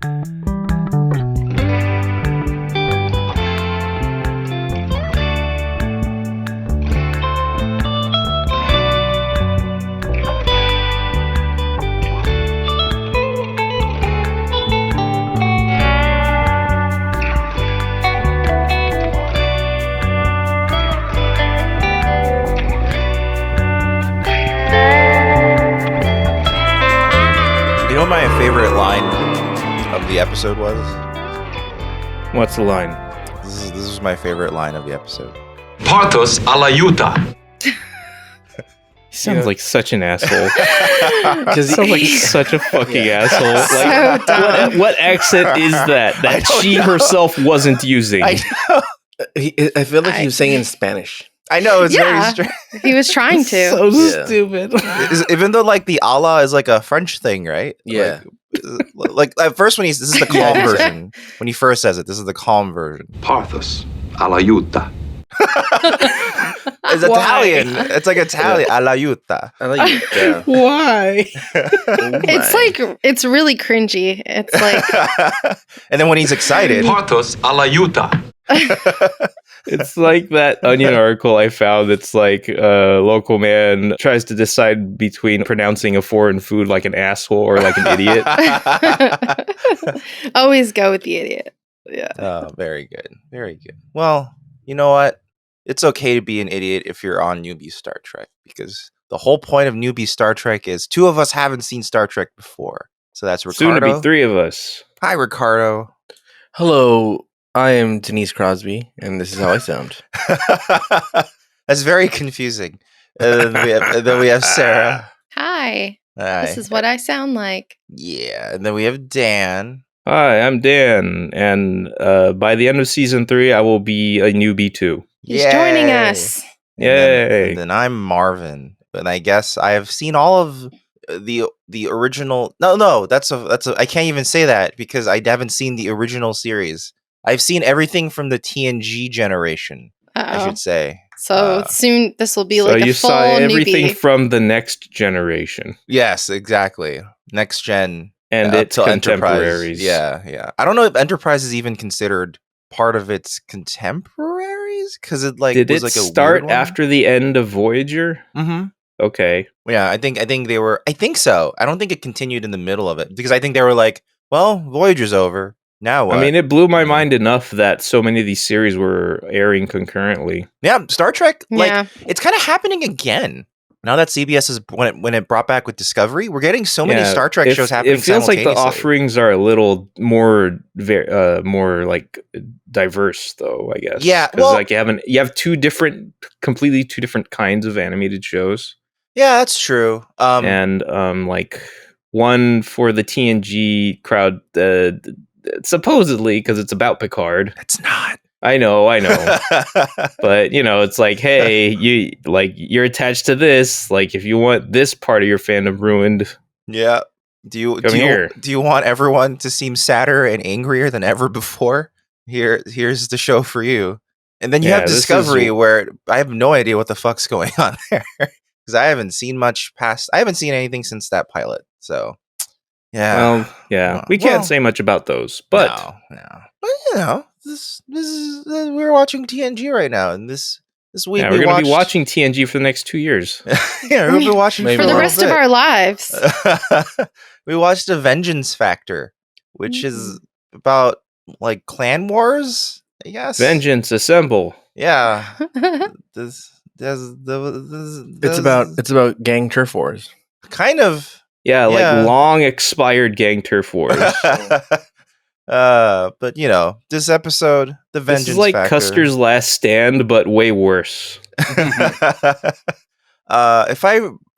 My favorite line of the episode was? What's the line? This is my favorite line of the episode. Parthas a la Yuta. He sounds like such an asshole. He sounds like such a fucking asshole. Like, what accent is that she herself wasn't using? I know. I feel like he was saying in Spanish. I know, it's very strange. He was trying to. So stupid. Even though like the Allah is like a French thing, right? Yeah. Like at first this is the calm version. When he first says it, this is the calm version. Parthas a la Yuta. It's Italian. It's like Italian. A la Yuta. I like it. Why? It's like, it's really cringy. It's like... And then when he's excited... Parthas a la Yuta. It's like that Onion article I found. It's like a local man tries to decide between pronouncing a foreign food like an asshole or like an idiot. Always go with the idiot. Yeah. Oh, very good. Very good. Well, you know what? It's okay to be an idiot if you're on Newbie Star Trek, because the whole point of Newbie Star Trek is two of us haven't seen Star Trek before. So that's Ricardo. Soon to be three of us. Hi, Ricardo. Hello, I am Denise Crosby, and this is how I sound. That's very confusing. Then we have Sarah. Hi. Hi. This is what I sound like. Yeah, and then we have Dan. Hi, I'm Dan, and by the end of season 3, I will be a newbie too. He's joining us. Yay! And then I'm Marvin, and I guess I have seen all of the original. No, that's a. I can't even say that because I haven't seen the original series. I've seen everything from the TNG generation. I should say. So soon, this will be so like a you full saw everything newbie. from the next generation. Yes, exactly. Next gen. And its till contemporaries. Enterprise. Yeah. I don't know if Enterprise is even considered part of its contemporaries, because it like did was it like a start weird one. after the end of Voyager? Mm-hmm. Okay. Yeah, I think they were. I think so. I don't think it continued in the middle of it, because I think they were like, well, Voyager's over. Now what? I mean, it blew my mind enough that so many of these series were airing concurrently. Yeah, Star Trek, like Yeah. it's kind of happening again. Now that CBS is when it brought back with Discovery, we're getting so many Yeah, Star Trek shows happening. It feels like the simultaneously. offerings are a little more like diverse, though. I guess. Yeah, because well- like you have completely two different kinds of animated shows, Yeah, that's true. and like one for the TNG crowd, supposedly because it's about Picard. it's not. I know, but it's like, hey, you're attached to this. Like, if you want this part of your fandom ruined, Yeah. Do you want everyone to seem sadder and angrier than ever before? Here's the show for you. And then you have Discovery, where I have no idea what the fuck's going on there, because I haven't seen much past. I haven't seen anything since that pilot. So, yeah. well, yeah, we can't say much about those, but no. But this is we're watching TNG right now, and this week we're going to be watching TNG for the next 2 years. Yeah, we'll be watching For the rest of our lives. We watched a Vengeance Factor, which is about like clan wars, I guess. Vengeance, assemble! Yeah. It's about gang turf wars. Kind of. Yeah, like long expired gang turf wars. But this episode, the Vengeance This is like Factor. Custer's Last Stand, but way worse. If I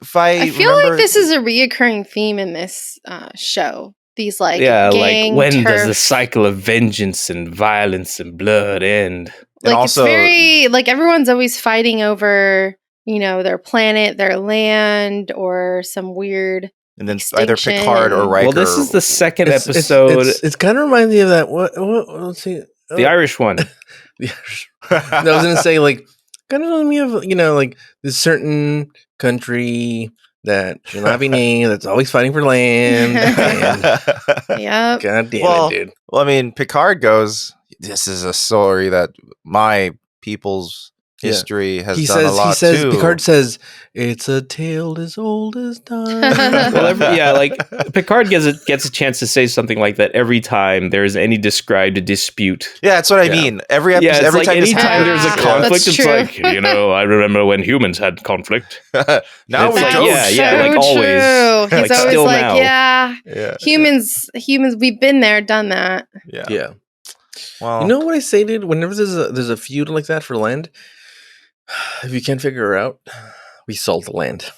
feel remember, like this is a reoccurring theme in this show. These like gang like when does turf- the cycle of vengeance and violence and blood end? And like also- it's very like everyone's always fighting over their planet, their land, or some weird. and then either Picard or Riker. Well, this is the second It's episode. It's kind of reminds me of that. What? Let's see. The Irish one. I was gonna say like kind of reminds me of like this certain country that should not be named, that's always fighting for land. Yep. God damn it, dude. Well, I mean, Picard goes, this is a story that my people's history has done a lot too. Picard says, it's a tale as old as time. Well, Picard gets a chance to say something like that every time there's any described dispute. Yeah, that's what I mean. Every episode, every time there's a conflict, it's like, I remember when humans had conflict. Now we don't. Like always. He's like always still like, now. humans, we've been there, done that. Yeah. Well, you know what I say, dude? Whenever there's a feud like that for land, if you can't figure it out, we salt the land.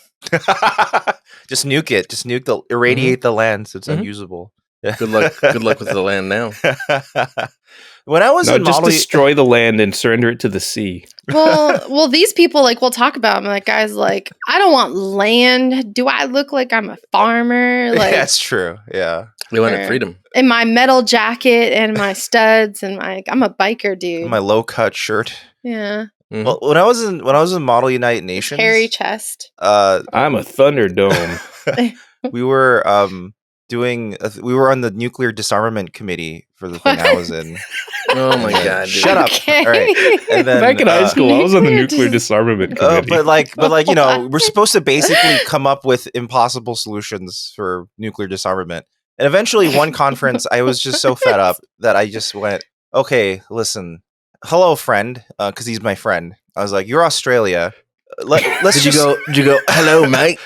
Just nuke it. Just irradiate the land so it's unusable. Good luck with the land now. When I was in just Model destroy the land and surrender it to the sea. Well, these people, like, we'll talk about them. Like, guys, like, I don't want land. Do I look like I'm a farmer? Like, that's true. Yeah, we wanted freedom. In my metal jacket and my studs and I'm a biker dude. My low cut shirt. Yeah. Mm-hmm. Well, when I was in Model United Nations, hairy chest. I'm a Thunderdome. We were we were on the nuclear disarmament committee for the thing I was in. Oh my god! Dude. Shut up! All right. And then, back in high school, I was on the nuclear disarmament committee. But like we're supposed to basically come up with impossible solutions for nuclear disarmament. And eventually, one conference, I was just so fed up that I just went, "Okay, listen, hello, friend," because he's my friend. I was like, "You're Australia. Let's Did you go? Hello, mate.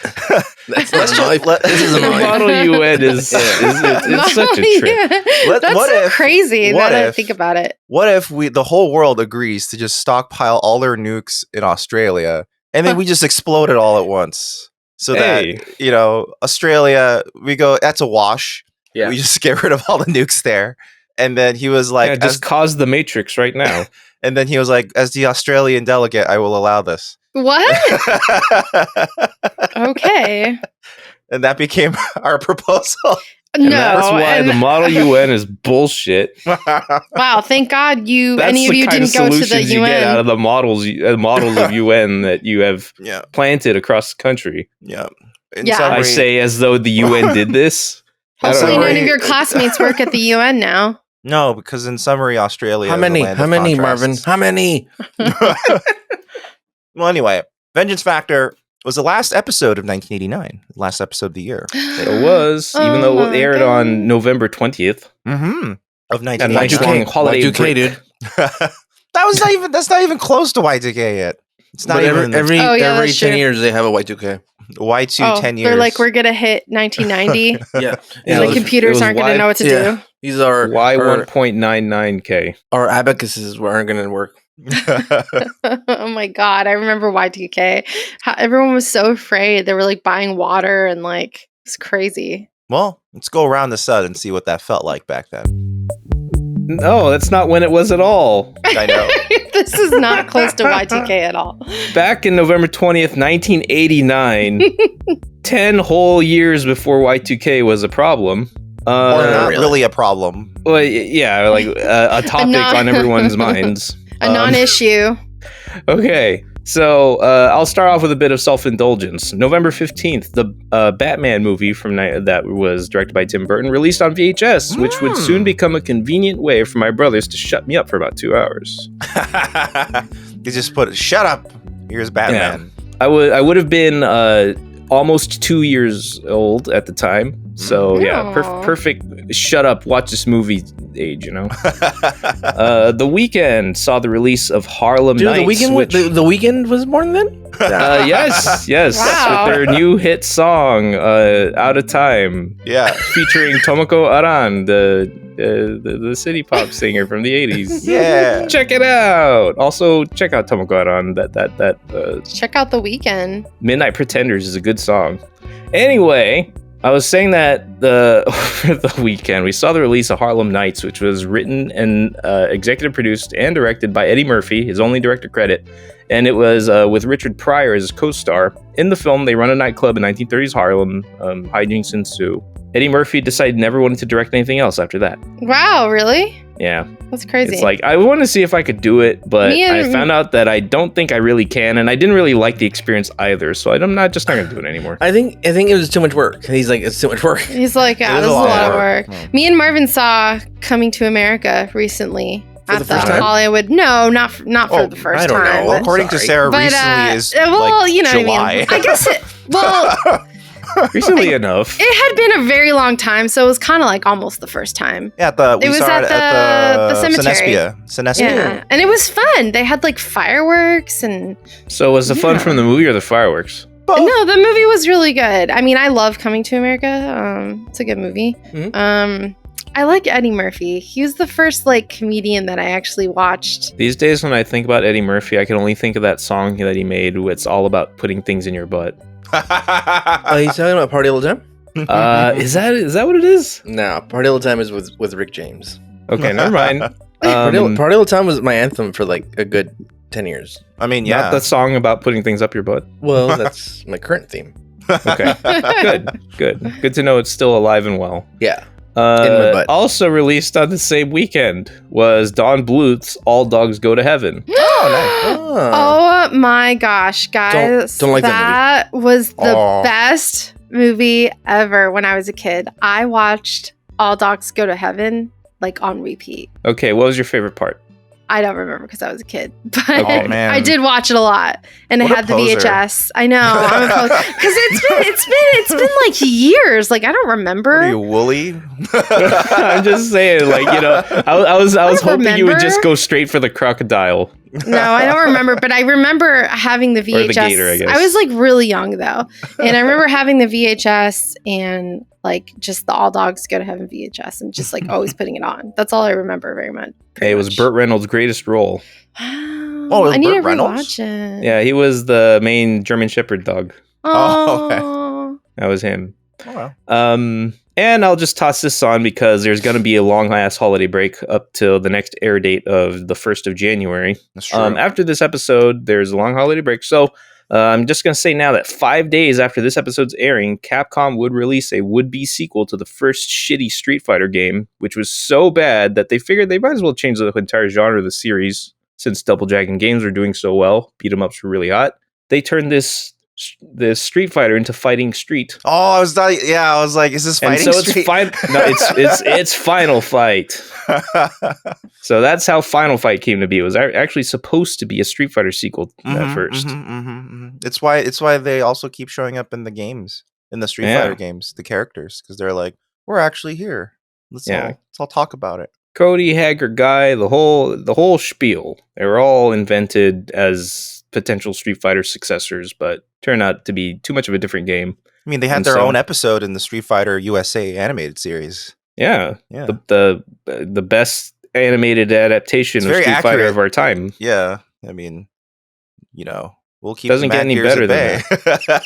This is a Model UN is it's such a trip. That's crazy. Now that I think about it. What if the whole world agrees to just stockpile all their nukes in Australia, and then we just explode it all at once? So that Australia, we go. That's a wash. Yeah, we just get rid of all the nukes there. And then he was like, just cause the Matrix right now. And then he was like, as the Australian delegate, I will allow this. What? Okay. And that became our proposal. And that's why the Model UN is bullshit. Wow, thank God any of you didn't go to the UN. You get out of the models of UN that you have planted across the country. Yeah. I say as though the UN did this. Hopefully none of your classmates work at the UN now. No, because in summary, Australia. How many, Marvin? How many? Well, anyway, Vengeance Factor was the last episode of 1989, last episode of the year. It was, even though it aired on November 20th of 1989. Holiday break. Dude. That's not even close to Y2K yet. It's not even every 10 years they have a Y2K. Y2 10 years. They're like, we're gonna hit 1990. Yeah. The computers aren't gonna know what to do. These are Y1.99K. Our abacuses aren't gonna work. Oh my god, I remember Y2K. Everyone was so afraid. They were like buying water and like it's crazy. Well, let's go around the sun and see what that felt like back then. No, that's not when it was at all. I know. This is not close to Y2K at all. Back in November 20th, 1989, 10 whole years before Y2K was a problem. Or not really a problem. Well, yeah, like a topic on everyone's minds. A non-issue. Okay, so I'll start off with a bit of self-indulgence. November 15th, the Batman movie that was directed by Tim Burton released on VHS, which would soon become a convenient way for my brothers to shut me up for about 2 hours. You just shut up, here's Batman. Yeah. I would have been almost 2 years old at the time. So yeah, perfect. Shut up, watch this movie age. The Weeknd saw the release of Harlem Nights. The Weeknd was born then. Yes. Wow. With their new hit song, "Out of Time." Yeah, featuring Tomoko Aran, the city pop singer from the 80s. Yeah, check it out. Also, check out Tomoko Aran. Check out The Weeknd. Midnight Pretenders is a good song. Anyway. I was saying that over the weekend, we saw the release of Harlem Nights, which was written and executive produced and directed by Eddie Murphy, his only director credit. And it was with Richard Pryor as co-star. In the film, they run a nightclub in 1930s Harlem. Hijinks ensue. Eddie Murphy decided never wanted to direct anything else after that. Wow, really? Yeah. That's crazy. It's like, I want to see if I could do it, but I found out that I don't think I really can, and I didn't really like the experience either, so I'm not going to do it anymore. I think it was too much work. He's like, it's too much work. He's like, yeah, this is a lot of work. Me and Marvin saw Coming to America recently. For the first time? Hollywood. No, not for the first I don't time. know. Well, according to Sarah, recently is July. I guess Recently enough. It had been a very long time, so it was kind of like almost the first time. Yeah, we saw it at the cemetery. Sinespia. Yeah, and it was fun. They had like fireworks and. So was the fun from the movie or the fireworks? Both. No, the movie was really good. I mean, I love Coming to America. It's a good movie. Mm-hmm. I like Eddie Murphy. He was the first like comedian that I actually watched. These days, when I think about Eddie Murphy, I can only think of that song that he made. It's all about putting things in your butt. He's talking about Party All the Time? Is that what it is? No, Party All the Time is with Rick James. Okay, never mind. Party All the Time was my anthem for like a good 10 years. I mean, yeah. Not the song about putting things up your butt. Well, that's my current theme. Okay, good to know it's still alive and well. Yeah. In my butt. Also released on the same weekend was Don Bluth's All Dogs Go to Heaven. Oh my gosh, guys. Don't like that movie. Was the best movie ever when I was a kid. I watched All Dogs Go to Heaven like on repeat. Okay, what was your favorite part? I don't remember because I was a kid, but man. I did watch it a lot, and it had the VHS. I know, I'm a poser because it's been like years. Like I don't remember. What are you, woolly? I'm just saying, like, you know, I was hoping you would just go straight for the crocodile. No, I don't remember, but I remember having the VHS. Or the gator, I guess. I was like really young though, and I remember having the VHS and like just the All Dogs Go to Heaven VHS, and just like always putting it on. That's all I remember very much. Hey, it was Burt Reynolds' greatest role. Oh, I need to Reynolds? rewatch it. Yeah, he was the main German Shepherd dog. Oh, okay. That was him. Oh, wow. And I'll just toss this on because there's going to be a long-ass holiday break up till the next air date of the 1st of January. That's true. After this episode, there's a long holiday break. So I'm just going to say now that 5 days after this episode's airing, Capcom would release a would-be sequel to the first shitty Street Fighter game, which was so bad that they figured they might as well change the entire genre of the series since Double Dragon games were doing so well. Beat-em-ups were really hot. They turned this Street Fighter into Fighting Street. Oh, I was like, is this Fighting Street? It's Final Fight. So that's how Final Fight came to be. It was actually supposed to be a Street Fighter sequel at first. It's why they also keep showing up in the games, in the Street Fighter games, the characters, because they're like, we're actually here. Let's all talk about it. Cody, Hager, Guy, the whole spiel. They were all invented as potential Street Fighter successors, but turned out to be too much of a different game. I mean, they had their own episode in the Street Fighter USA animated series. Yeah. The best animated adaptation of Street Fighter of our time. Yeah. I mean, you know, we'll keep doesn't get any better than that.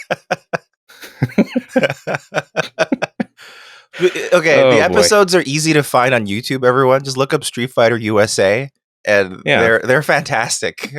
Okay, the episodes are easy to find on YouTube, everyone. Just look up Street Fighter USA and they're fantastic.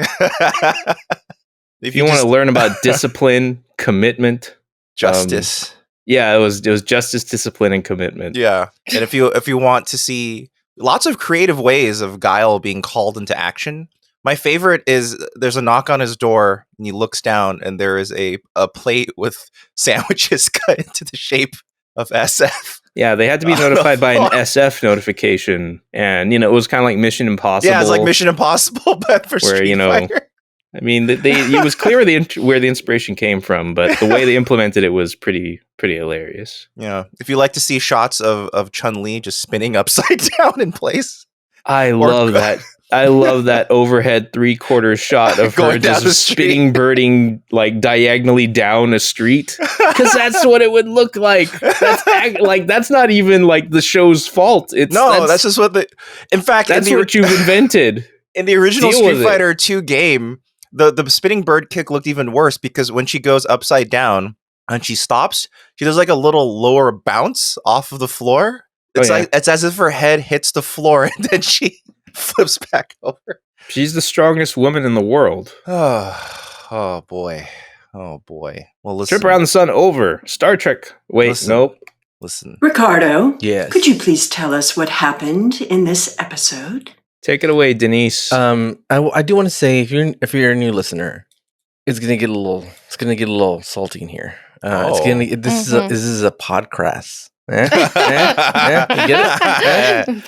If you want to learn about discipline, commitment, justice. It was justice, discipline, and commitment. Yeah. And if you want to see lots of creative ways of Guile being called into action, my favorite is there's a knock on his door and he looks down and there is a plate with sandwiches cut into the shape of SF. Yeah, they had to be notified by an SF notification, and it was kind of like Mission Impossible. Yeah, it's like Mission Impossible, but for Street Fighter. I mean, it was clear where the inspiration came from, but the way they implemented it was pretty hilarious. Yeah, if you like to see shots of Chun-Li just spinning upside down in place, I love that. I love that overhead 3/4 shot of her just spinning, birding like diagonally down a street, because that's what it would look like. That's not even like the show's fault. That's just what in fact, that's what you've invented. In the original Street Fighter 2 game, the spinning bird kick looked even worse because when she goes upside down and she stops, she does like a little lower bounce off of the floor. It's as if her head hits the floor and then she flips back over. She's the strongest woman in the world. Oh boy. Well, listen. Trip Around the Sun over. Star Trek. Wait, nope. Listen, Ricardo. Yes. Could you please tell us what happened in this episode? Take it away, Denise. I do want to say if you're a new listener, it's gonna get a little salty in here. This is a podcast. You get it?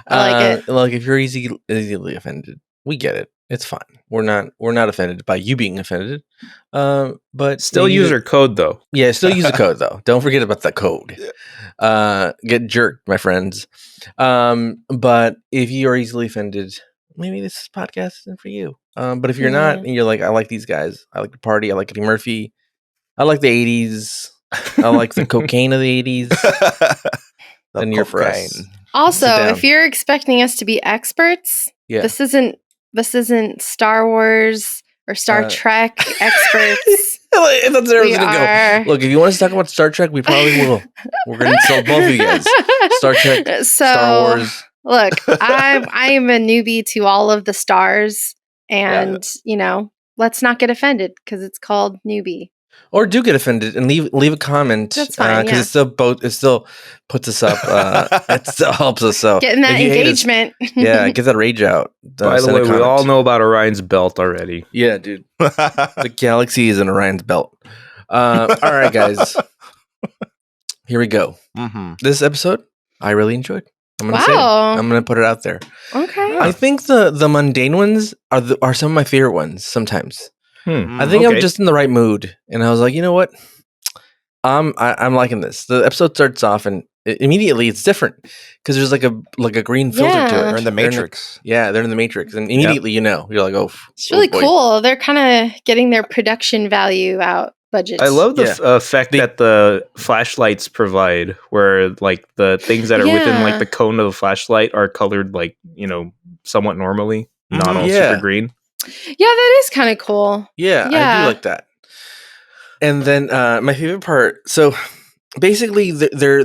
I like it. Like if you're easily offended, we get it. It's fine. We're not offended by you being offended. But still use our code though. Yeah, still use the code though. Don't forget about that code. Get jerked, my friends. But if you are easily offended, maybe this podcast isn't for you. But if you're not, and you're like, I like these guys, I like the party, I like Eddie Murphy, I like the 80s, I like the cocaine of the 80s, then you're for us. Also, if you're expecting us to be experts, this isn't Star Wars or Star Trek experts. That's where I was gonna go. Look, if you want us to talk about Star Trek, we probably will. We're gonna insult both of you guys. Star Trek, Star Wars. Look, I am a newbie to all of the stars, and let's not get offended because it's called Newbie. Or do get offended and leave a comment. That's fine, because it still puts us up. It still helps us. So getting that engagement. Get that rage out. By the way, we all know about Orion's belt already. Yeah, dude. The galaxy is in Orion's belt. All right, guys. Here we go. Mm-hmm. This episode, I really enjoyed. I'm gonna say it. I'm gonna put it out there. Okay. I think the mundane ones are some of my favorite ones. Sometimes. I think I'm just in the right mood, and I was like, you know what? I'm liking this. The episode starts off, and immediately it's different because there's like a green filter to it. They're in the Matrix. They're in the Matrix, and immediately you're like, oh, it's really cool. They're kind of getting their production value out. Budget. I love the effect that the flashlights provide, where like the things that are within like the cone of the flashlight are colored like somewhat normally, not all super green. Yeah, that is kind of cool. Yeah, I do like that. And then my favorite part. So basically, they're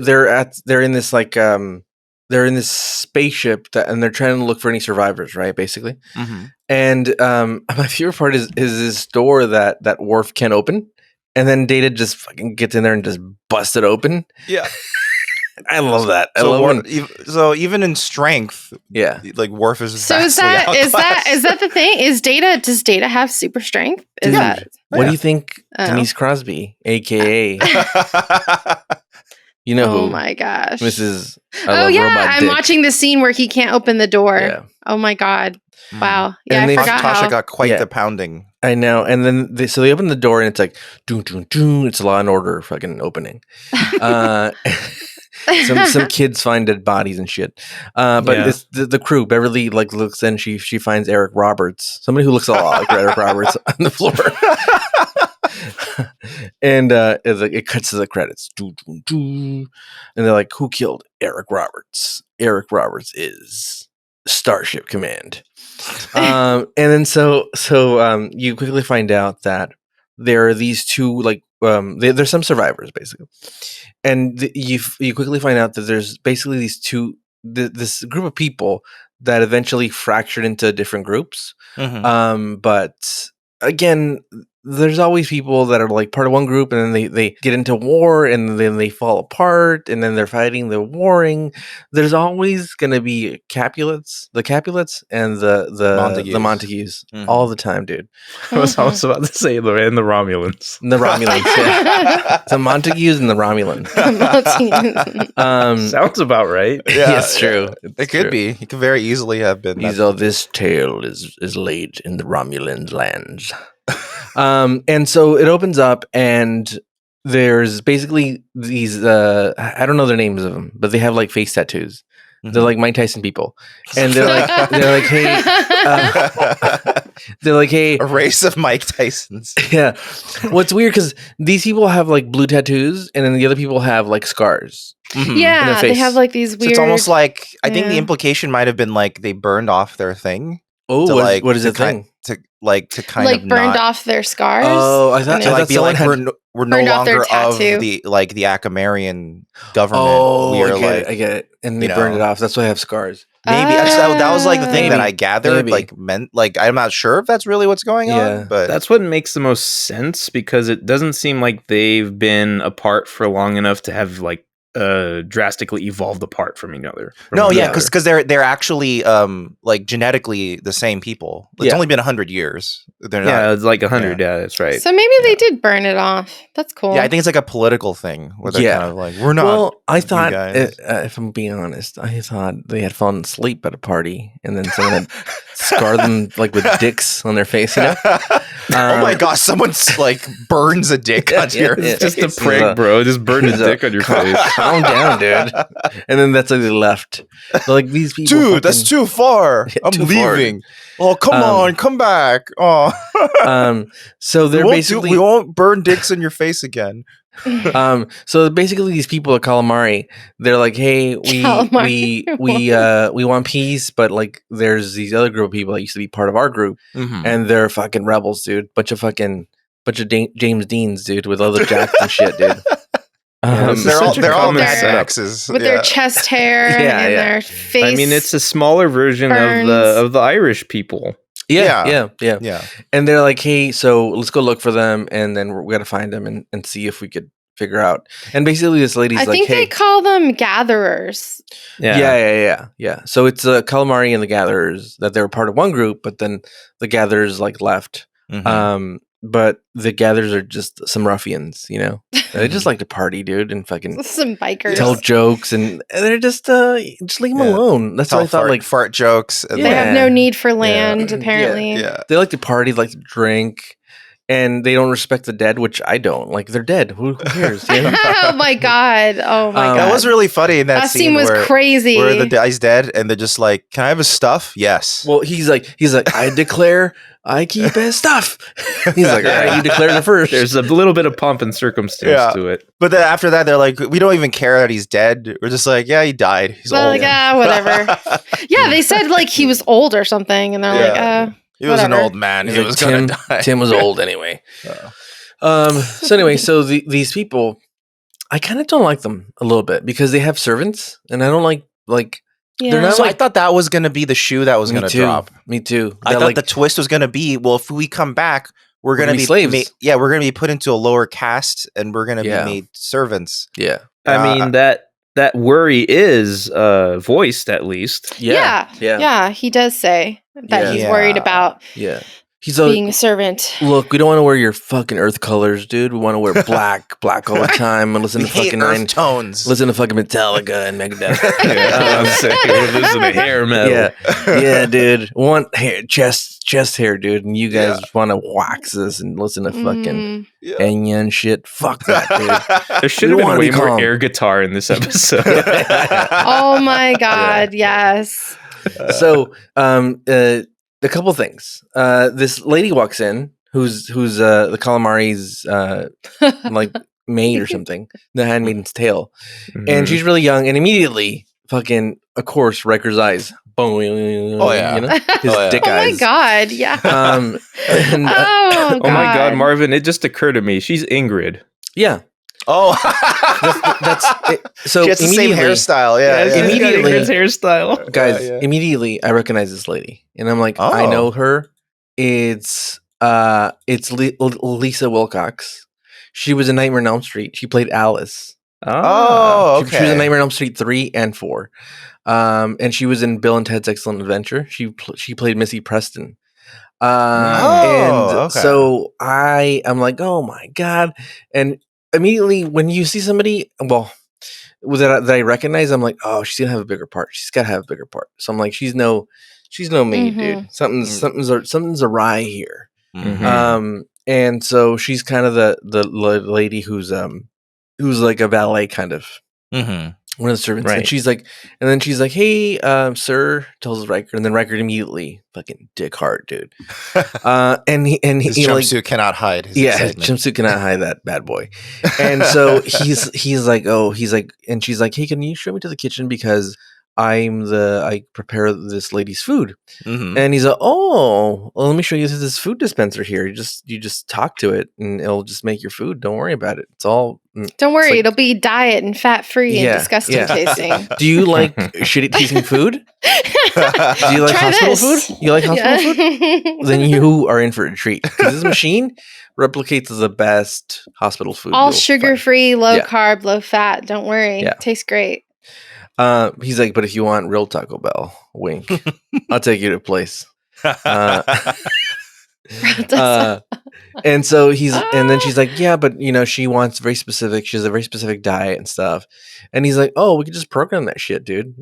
in this like they're in this spaceship and they're trying to look for any survivors, right? Basically, and my favorite part is this door that Worf can't open, and then Data just fucking gets in there and just busts it open. Yeah. I love that. So even in strength, like Worf is. So is that the thing? Does Data have super strength? What do you think, Denise Crosby, aka? You know who? Oh my gosh, Mrs. I'm watching the scene where he can't open the door. Yeah. Oh my god! Wow. Yeah, and I forgot Tasha got quite the pounding. I know. And then they open the door and it's like doon doon doon. It's Law and Order fucking opening. Some kids find dead bodies and shit. But the crew, Beverly looks in. She finds Eric Roberts, somebody who looks a lot like Eric Roberts, on the floor. And it cuts to the credits. Doo, doo, doo. And they're like, who killed Eric Roberts? Eric Roberts is Starship Command. And then so you quickly find out that there are these two there's some survivors basically, and you quickly find out that there's basically these two this group of people that eventually fractured into different groups. But again, there's always people that are like part of one group, and then they get into war, and then they fall apart, and then they're fighting, they're warring. There's always going to be the Capulets, and the Montagues all the time, dude. I was almost about to say the Romulans. The Romulans, yeah. The Montagues and the Romulans. Sounds about right. Yeah, it's true. It could be. It could very easily have been. This tale is laid in the Romulan lands. And so it opens up, and there's basically these I don't know their names of them, but they have like face tattoos. They're like Mike Tyson people, and they're like hey, a race of Mike Tysons. Yeah. What's weird because these people have like blue tattoos, and then the other people have like scars. Yeah, they have like these weird. So it's almost like I think the implication might have been like they burned off their thing. Oh, what is the thing? To kind of burned off their scars. Oh, I thought be like we're no longer of the Acamarian government. Oh, I get it. And they burned it off. That's why I have scars. Maybe that was like the thing that I gathered. Maybe. Like meant like I'm not sure if that's really what's going on. But that's what makes the most sense because it doesn't seem like they've been apart for long enough to have like drastically evolved apart from each other. Because they're actually like genetically the same people. It's only been 100 years. They're not, it's like 100. Yeah, that's right. So maybe they did burn it off. That's cool. Yeah, I think it's like a political thing where they're kind of like, we're not. Well, I thought, if I'm being honest, I thought they had fallen asleep at a party and then someone had scarred them like with dicks on their face. You know? Oh my gosh, someone's like burns a dick on your face. It's just a prank, bro. Just burn a dick on your face. Calm down, dude. And then that's like they left. They're like, these people. Dude, that's too far. I'm leaving. Oh, come on, come back. Oh. So they're basically we won't burn dicks in your face again. So basically these people at Calamari, they're like, hey, we want peace, but like there's these other group of people that used to be part of our group, and they're fucking rebels, dude. Bunch of James Deans, dude, with other jacks and shit, dude. They're all Mad Maxes with their chest hair and their face. I mean, it's a smaller version of the Irish people. Yeah. And they're like, hey, so let's go look for them, and then we got to find them and see if we could figure out. And basically, this lady's like, I think they call them gatherers. Yeah. So it's Calamari and the Gatherers that they were part of one group, but then the Gatherers like left. But the Gatherers are just some ruffians, you know. They just like to party, dude, and fucking some bikers, tell jokes, and they're just leave them alone. That's what I thought. Like fart jokes. They have no need for land, apparently. Yeah. They like to party, like to drink, and they don't respect the dead, which I don't. Like they're dead. Who cares? You know? Oh my god! That was really funny in that scene was crazy. Where the guy's dead, and they're just like, "Can I have his stuff?" Yes. Well, he's like, I declare. I keep his stuff. He's like, all right, you declared it first. There's a little bit of pomp and circumstance to it. But then after that, they're like, we don't even care that he's dead. We're just like, yeah, he died. He's old. Like, whatever. They said like he was old or something, and they're like, he was an old man. He was gonna die. Tim was old anyway. So anyway, these people, I kind of don't like them a little bit because they have servants, and I don't like. Yeah. They're not I thought that was going to be the shoe that was going to drop. Me too. I thought the twist was going to be, well, if we come back, we're going to be slaves. We're going to be put into a lower caste, and we're going to be made servants. Yeah. I mean, that worry is voiced at least. Yeah. He does say that he's worried about. Yeah. He's being a servant. Look, we don't want to wear your fucking earth colors, dude. We want to wear black all the time and listen to fucking earth tones. Listen to fucking Metallica and Megadeth. Listen to hair metal. Yeah, dude. We want hair, chest hair, dude. And you guys want to wax us and listen to fucking Enya and shit. Fuck that, dude. There should have been way more air guitar in this episode. Oh my god, yes. So, a couple things. This lady walks in, who's the Calamari's like maid or something, the Handmaid's Tale, and she's really young. And immediately, fucking, of course, Riker's eyes. Boom! Oh yeah, you know? His dick eyes. Oh my god, yeah. Oh my god, Marvin! It just occurred to me. She's Ingrid. Yeah. Oh, that's it. So she has the same hairstyle. Immediately, Ingrid's hairstyle, guys. Immediately, I recognize this lady, and I'm like, I know her. It's Lisa Wilcox. She was in Nightmare on Elm Street. She played Alice. Oh, okay. She was in Nightmare on Elm Street 3 and 4, and she was in Bill and Ted's Excellent Adventure. She played Missy Preston. So I'm like, oh my god, and immediately when you see somebody, that I recognize, I'm like, oh, she's gonna have a bigger part. She's gotta have a bigger part. So I'm like, she's no maid, dude. Something's awry here. And so she's kind of the lady who's like a valet kind of. One of the servants, right. And then she's like, "Hey, sir," tells Riker, and then Riker immediately fucking dick hard, dude. And his jumpsuit cannot hide. His jumpsuit cannot hide that bad boy. And so he's like, and she's like, "Hey, can you show me to the kitchen because I prepare this lady's food. And he's like, oh, well, let me show you this food dispenser here. You just talk to it and it'll just make your food. Don't worry about it. It's all. Don't worry, it'll be diet and fat free and disgusting tasting. Do you like shitty tasting food? Do you like hospital food? You like hospital food? Then you are in for a treat because this machine replicates the best hospital food. All sugar free, low carb, low fat. Don't worry, tastes great. He's like, but if you want real Taco Bell, wink, I'll take you to a place. And so and then she's like, yeah, but she wants very specific. She has a very specific diet and stuff. And he's like, oh, we could just program that shit, dude.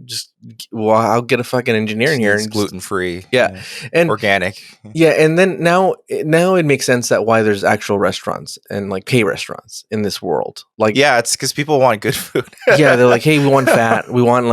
I'll get a fucking engineer in here. It's gluten free. Yeah. And organic. Yeah. And then now it makes sense that why there's actual restaurants and like pay restaurants in this world. Like, yeah, it's because people want good food. Yeah. They're like, hey, we want fat. We want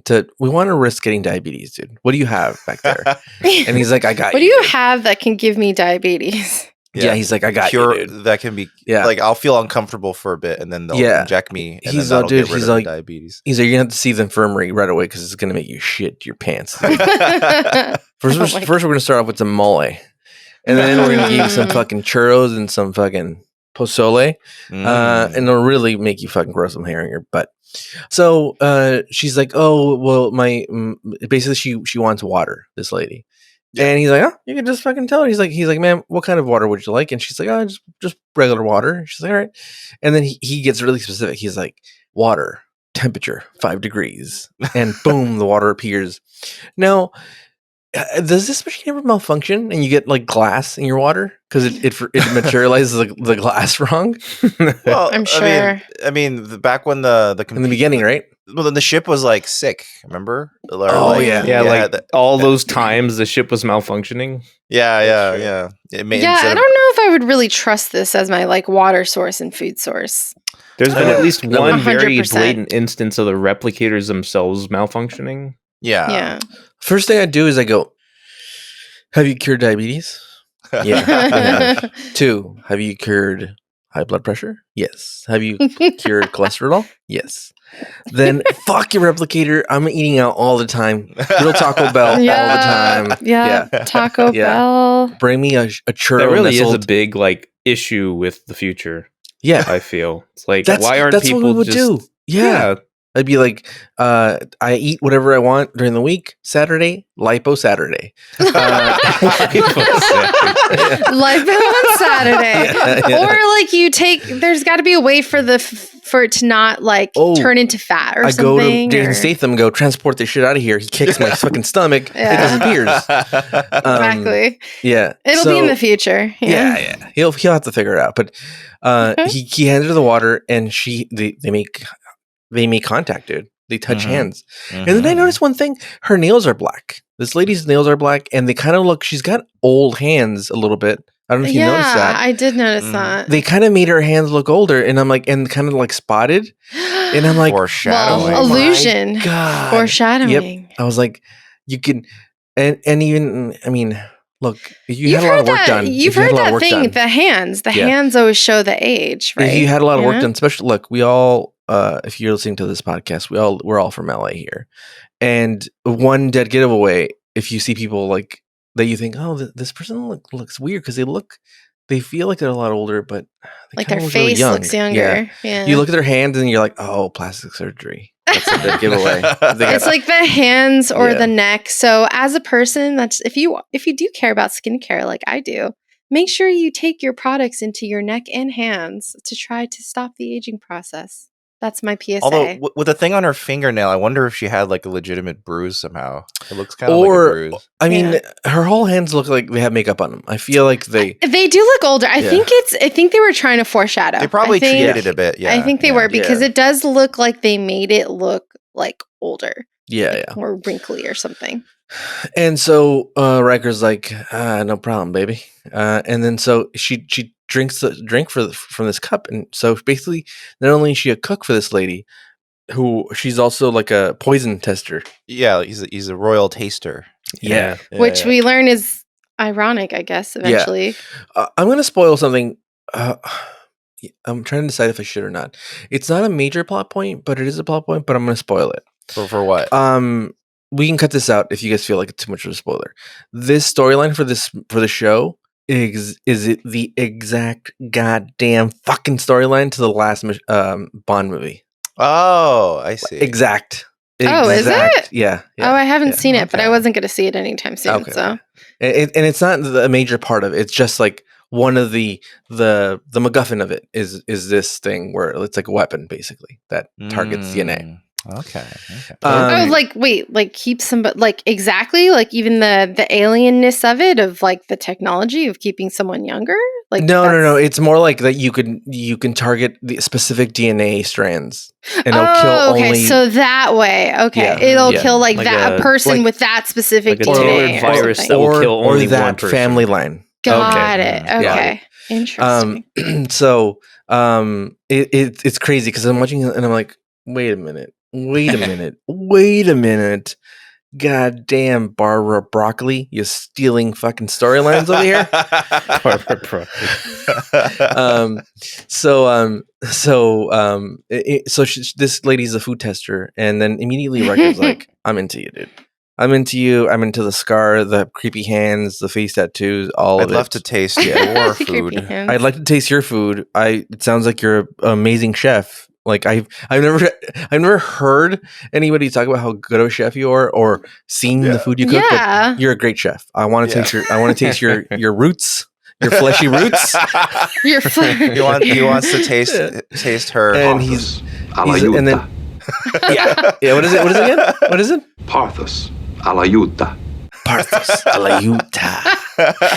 to risk getting diabetes, dude. What do you have back there? And he's like, I got you. What do you have that can give me diabetes? Yeah, he's like, I got you, dude. That can be, like, I'll feel uncomfortable for a bit, and then they'll inject me, and then that'll get rid of diabetes. He's like, you're gonna have to see the infirmary right away because it's gonna make you shit your pants. First, we're gonna start off with some mole, and then we're gonna give you some fucking churros and some fucking pozole, and it'll really make you fucking grow some hair in your butt. So she's like, oh well, basically she wants water, this lady. Yeah. And he's like, oh, you can just fucking tell her. He's like, ma'am, what kind of water would you like? And she's like, oh, just regular water. She's like, all right. And then he gets really specific. He's like, water, temperature, 5 degrees. And boom, the water appears. Now, does this machine ever malfunction and you get like glass in your water? Because it materializes the glass wrong? Well, I'm sure. I mean, back when the in the beginning, right? Well, then the ship was like sick. Remember? All those times the ship was malfunctioning. Yeah. I don't know if I would really trust this as my like water source and food source. There's been at least one 100%. Very blatant instance of the replicators themselves malfunctioning. Yeah. First thing I do is I go, have you cured diabetes? Yeah. 2, have you cured high blood pressure? Yes. Have you cured cholesterol? Yes. Then fuck your replicator. I'm eating out all the time. Real Taco Bell all the time. Yeah. Taco Bell. Bring me a churro. That really is a big like issue with the future. Yeah. I feel it's like why aren't people what we would just do? Yeah. I'd be like, I eat whatever I want during the week. Saturday, lipo Saturday. Lipo on Saturday. Or like you take, there's got to be a way for it to not like turn into fat or something. I go to Jason Statham, transport this shit out of here. He kicks my fucking stomach. It disappears. Exactly. Yeah. It'll be in the future. Yeah. He'll have to figure it out. But he hands her the water and they make contact, dude. They touch hands. And then I noticed one thing. Her nails are black. This lady's nails are black and they kind of look, she's got old hands a little bit. I don't know if you noticed that. I did notice that. They kind of made her hands look older and I'm like, and kind of like spotted. And I'm like, foreshadowing. Well, illusion. God. Foreshadowing. Yep. I was like, you can, and even, I mean, look, you had a lot of work done. You've heard that thing, the hands. The hands always show the age, right? If you had a lot of work done, especially, look, we all, if you're listening to this podcast, we're all from LA here. And one dead giveaway, if you see people like that you think, oh, this person looks weird because they feel like they're a lot older, but like their face looks younger. Yeah. You look at their hands and you're like, oh, plastic surgery. That's a dead giveaway. It's like the hands or the neck. So as a person, that's if you do care about skincare like I do, make sure you take your products into your neck and hands to try to stop the aging process. That's my PSA. Although with the thing on her fingernail, I wonder if she had like a legitimate bruise somehow. It looks kind of like a bruise. I mean, her whole hands look like they have makeup on them. I feel like they do look older. I think they were trying to foreshadow. They probably treated it a bit. Yeah, I think they were because it does look like they made it look like older. Yeah, or wrinkly or something. And so Riker's like, no problem, baby. And then so she drinks the drink from this cup, and so basically, not only is she a cook for this lady, who she's also like a poison tester. Yeah, he's a royal taster. Yeah, which we learn is ironic, I guess. Eventually, I'm gonna spoil something. I'm trying to decide if I should or not. It's not a major plot point, but it is a plot point. But I'm gonna spoil it. For what? We can cut this out if you guys feel like it's too much of a spoiler. This storyline for the show is it the exact goddamn fucking storyline to the last Bond movie. Oh, I see. Exact. Oh, is it? Yeah. Oh, I haven't seen it, but I wasn't going to see it anytime soon. Okay. So, and it's not a major part of it. It's just like one of the MacGuffin of it is this thing where it's like a weapon basically that targets DNA. Okay. Keep somebody like exactly like even the alienness of it of like the technology of keeping someone younger. Like no. It's more like that you can target the specific DNA strands and it'll kill only. So that way, it'll kill like that a person with that specific like DNA a virus that will kill only that one person. Family line. Got it. Okay, interesting. So it's crazy because I'm watching it and I'm like, wait a minute. God damn, Barbara Broccoli, you stealing fucking storylines over here. Barbara Broccoli. This lady's a food tester, and then immediately Riker's like, "I'm into you, dude. I'm into you. I'm into the scar, the creepy hands, the face tattoos, all of it. I'd love to taste your food. I'd like to taste your food. It sounds like you're an amazing chef." Like I've never heard anybody talk about how good of a chef you are or seen the food you cook. But you're a great chef. I want to taste your roots, your fleshy roots. He wants to taste her. And he's and then What is it? What is it again? What is it? Parthas a la Yuta. Parthas a la Yuta.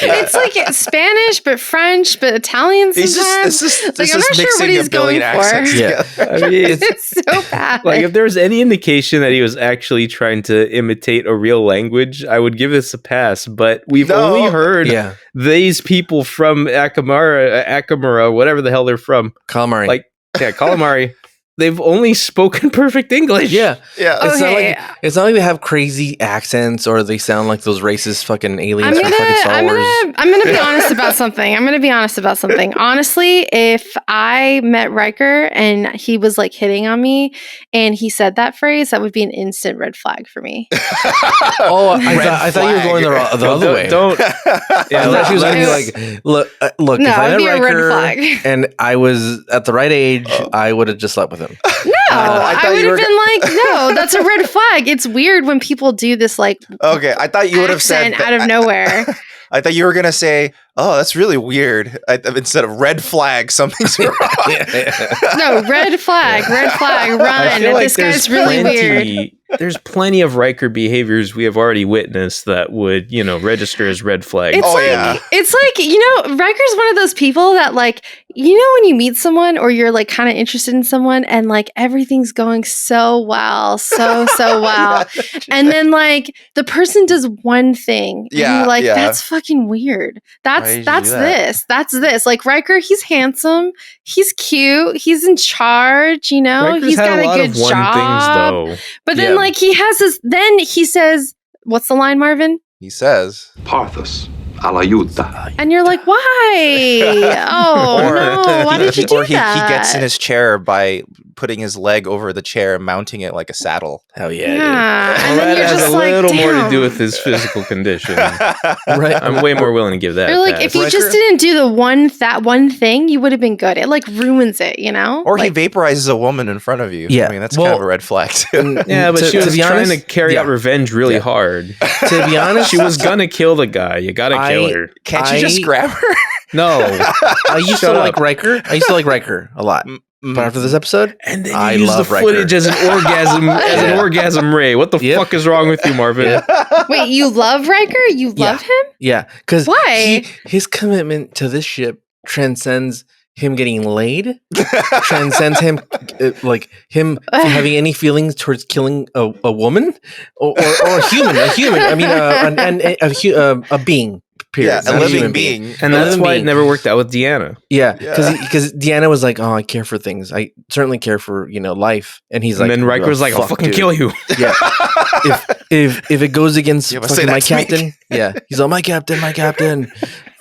It's like Spanish, but French, but Italian sometimes. I'm not sure what he's going for. Yeah, I mean, it's so bad. Like if there was any indication that he was actually trying to imitate a real language, I would give this a pass. But we've only heard these people from Acamara, whatever the hell they're from. Calamari. Calamari. They've only spoken perfect English. Yeah. It's not like they have crazy accents or they sound like those racist fucking aliens from fucking Star Wars. I'm gonna be honest about something. Honestly, if I met Riker and he was like hitting on me and he said that phrase, that would be an instant red flag for me. I thought you were going the other way. Don't. Yeah, I thought she was going to be like, look. No, if I it'd be met a red Riker flag. and I was at the right age, I would have just slept with him. No, I would have been like, no, that's a red flag. It's weird when people do this like okay, I thought you would have said out of nowhere. I thought you were going to say, oh, that's really weird. Instead of red flag, something's wrong. No, red flag, run. I feel like this guy's really weird. There's plenty of Riker behaviors we have already witnessed that would, register as red flags. It's like, Riker's one of those people that like, when you meet someone or you're like kind of interested in someone and like everything's going so well. And then like the person does one thing. And you're like, that's fucking weird. That's this. Like Riker, he's handsome. He's cute. He's in charge, Riker's he's got a good job. Things, but then like he has this, then he says, what's the line, Marvin? He says, Parthas a la Yuta. And you're like, why? No, why did you do that? He gets in his chair by putting his leg over the chair and mounting it like a saddle. Hell yeah. And then that you're has just a little like, more to do with his physical condition. Right. I'm way more willing to give that. You're like, if you just didn't do that one thing, you would have been good. It like ruins it, Or he vaporizes a woman in front of you. Yeah. I mean, that's kind of a red flag too. Yeah, but she was trying to carry out revenge really hard. To be honest, she was gonna kill the guy. You gotta kill her. Can't you just grab her? No. I used to like Riker. a lot. But after this episode, and then you use the footage as an orgasm ray. What the fuck is wrong with you, Marvin? Wait, you love Riker? You love him? Yeah, because why? His commitment to this ship transcends him getting laid, transcends him him having any feelings towards killing a woman or a human. I mean, a being. Period. Yeah, a living being. And that's why it never worked out with Deanna. Yeah, because Deanna was like, oh, I care for things. I certainly care for, life. And he's like... And then Riker was like, I'll fucking kill you. Yeah. if it goes against fucking my captain... Yeah. He's like, my captain.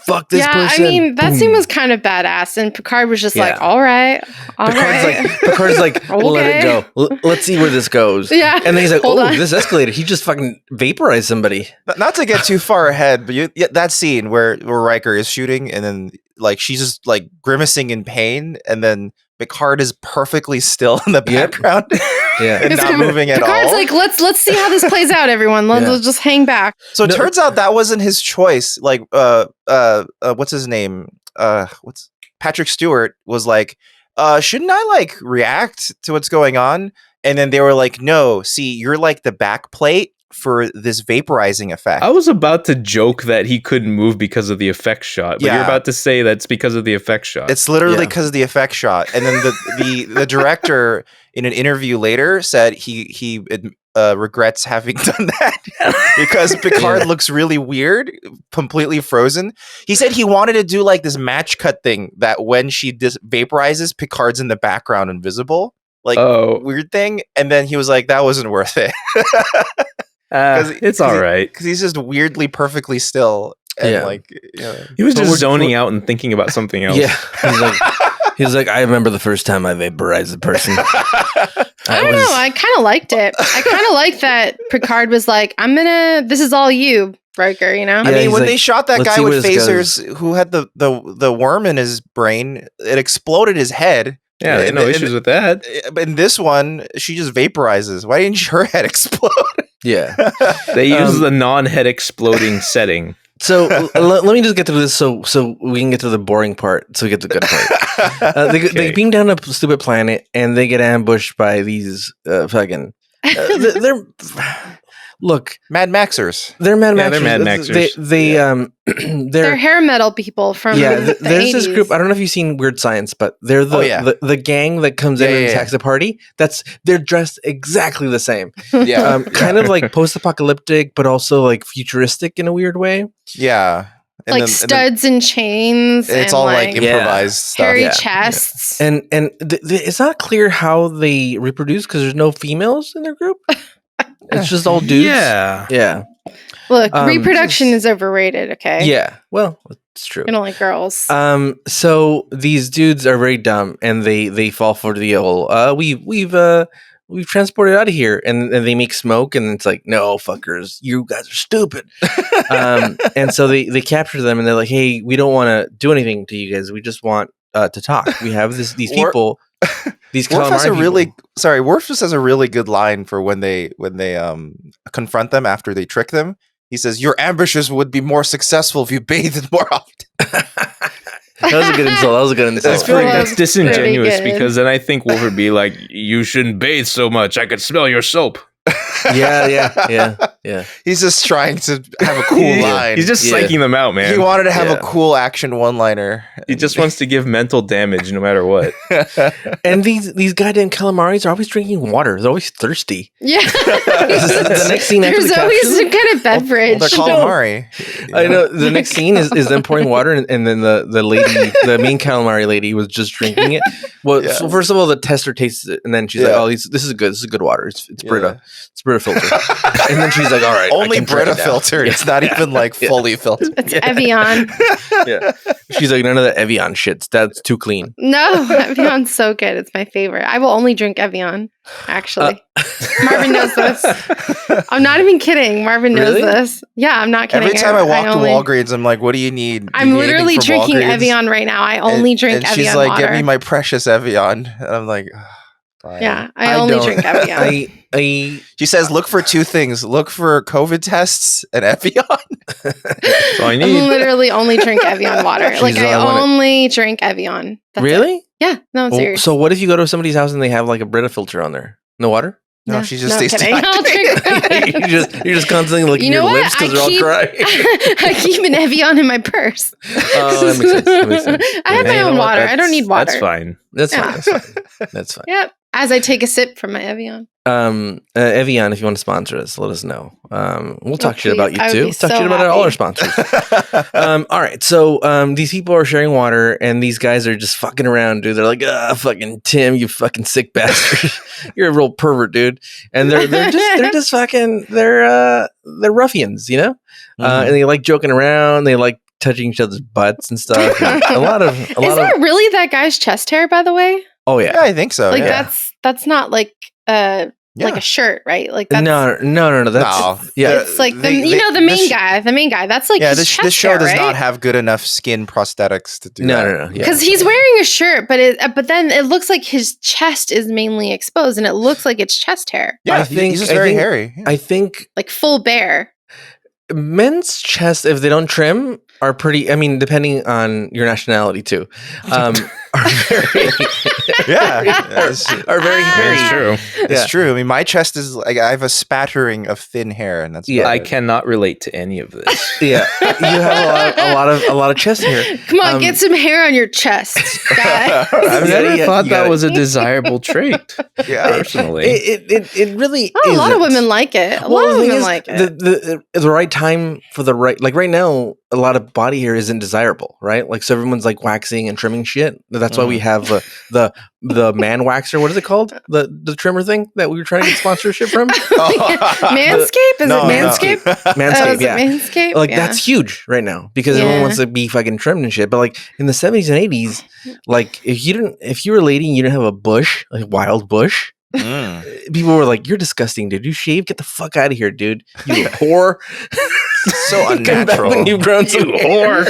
fuck this person. I mean, that scene was kind of badass, and Picard was just like, all right. Picard's like, let it go. Let's see where this goes. Yeah. And then he's like, this escalated. He just fucking vaporized somebody. Not to get too far ahead, but that scene where Riker is shooting, and then like she's just like grimacing in pain, and then Picard is perfectly still in the background. And not moving at all. Picard's like, let's see how this plays out, everyone. Let's just hang back. So it turns out that wasn't his choice. Like, what's his name? Patrick Stewart was like, shouldn't I like react to what's going on? And then they were like, no, see, you're like the back plate for this vaporizing effect. I was about to joke that he couldn't move because of the effect shot, but you're about to say that's because of the effect shot. It's literally because of the effect shot. And then the director in an interview later said he regrets having done that because Picard looks really weird, completely frozen. He said he wanted to do like this match cut thing that when she vaporizes, Picard's in the background invisible, like weird thing. And then he was like, that wasn't worth it. It's all right because he's just weirdly perfectly still. And he was just zoning out and thinking about something else. Yeah, he's like, I remember the first time I vaporized a person. I don't know. I kind of liked it. I kind of liked that Picard was like, this is all you, Riker, you know? I mean, when they shot that guy with phasers who had the worm in his brain, it exploded his head. Yeah, they had no issues with that. But in this one, she just vaporizes. Why didn't her head explode? Yeah. They use the non-head exploding setting. So let me just get through this so we can get to the boring part so we get to the good part. They beam down a stupid planet and they get ambushed by these fucking... they're... Look, Mad Maxers. They're Mad Maxers. Yeah, they're Mad Maxers. They're hair metal people from the there's 80s. This group. I don't know if you've seen Weird Science, but they're the gang that comes in and attacks the party. They're dressed exactly the same. Yeah, kind of like post-apocalyptic, but also like futuristic in a weird way. Yeah. And like studs and chains. It's and all like improvised stuff. Hairy chests. And it's not clear how they reproduce because there's no females in their group. It's just all dudes. Yeah. Look, reproduction is overrated. Okay. Yeah. Well, it's true. You don't like girls. So these dudes are very dumb, and they fall for the old. We've transported out of here, and they make smoke, and it's like, no, fuckers, you guys are stupid. And so they capture them, and they're like, hey, we don't want to do anything to you guys. We just want to talk. We have these people. These Worf has Worf just has a really good line for when they confront them after they trick them. He says, "Your ambushes would be more successful if you bathed more often." That was a good insult. I feel like that's disingenuous because then I think Wolf would be like, "You shouldn't bathe so much. I could smell your soap." Yeah. He's just trying to have a cool line. He's just psyching them out, man. He wanted to have a cool action one-liner. He just wants to give mental damage no matter what. And these goddamn calamarians are always drinking water. They're always thirsty. Yeah. The next scene there's always some kind of beverage. They're calamari. I know. The next scene is them pouring water, and then the lady, the main calamari lady, was just drinking it. Well, so first of all, the tester tastes it, and then she's like, "Oh, this is good. This is good water. It's Brita. It's Brita filter." And then she's like, all right, only Brita filtered. It's not even like fully filtered. It's Evian. Yeah. She's like, none of that Evian shit. That's too clean. No, Evian's so good. It's my favorite. I will only drink Evian, actually. Marvin knows this. I'm not even kidding. Marvin knows this. Yeah, I'm not kidding. Every time I walk to Walgreens, I'm like, what do you need? I'm literally drinking Evian right now. I only drink Evian she's like, water. get me my precious Evian. And I'm like... Yeah, I only drink Evian. She says, look for two things. Look for COVID tests and Evian. That's all I need. I literally only drink Evian water. I only drink Evian. That's really? It. Yeah, no, I'm serious. So what if you go to somebody's house and they have like a Brita filter on there? No water? No, she's just kidding. I'll drink you're just constantly licking your lips because they're all dry. I keep an Evian in my purse. Oh, that makes sense. I have my own water. I don't need water. That's fine. That's fine. Yep. As I take a sip from my Evian. Evian, if you want to sponsor us, let us know. We'll talk shit about you too. Talk shit about all our sponsors. All right, so these people are sharing water, and these guys are just fucking around, dude. They're like, fucking Tim, you fucking sick bastard. You're a real pervert, dude. And they're ruffians, you know. And they like joking around. They like touching each other's butts and stuff. And a lot of. Is that really that guy's chest hair? By the way. Oh yeah, I think so. Like that's not like like a shirt, right? Like that's, no. That's It's like the main guy. The main guy. That's like this show does not have good enough skin prosthetics to do that. No. Because he's wearing a shirt, but then it looks like his chest is mainly exposed, and it looks like it's chest hair. Yeah, I think he's just very hairy. I think like full bear. Men's chests, if they don't trim, are pretty. I mean, depending on your nationality too, are very are very hairy. It's true. It's true. I mean, my chest is like I have a spattering of thin hair, and that's I cannot relate to any of this. Yeah, you have a lot of chest hair. Come on, get some hair on your chest, guy. I've never thought that was a desirable trait. Yeah, personally, it really. A lot of women like it. A lot of women like it. The right time for the right, like right now, a lot of body hair isn't desirable, right? Like so everyone's like waxing and trimming shit. That's why we have the man waxer. What is it called? The trimmer thing that we were trying to get sponsorship from. Manscaped? Is it Manscaped? Manscaped, yeah. Manscaped? Like that's huge right now because everyone wants to be fucking trimmed and shit. But like in the 70s and 80s, like if you were a lady and you didn't have a bush, like a wild bush. People were like, "You're disgusting, dude. You shave? Get the fuck out of here, dude. You whore." So unnatural. When you've grown some whore.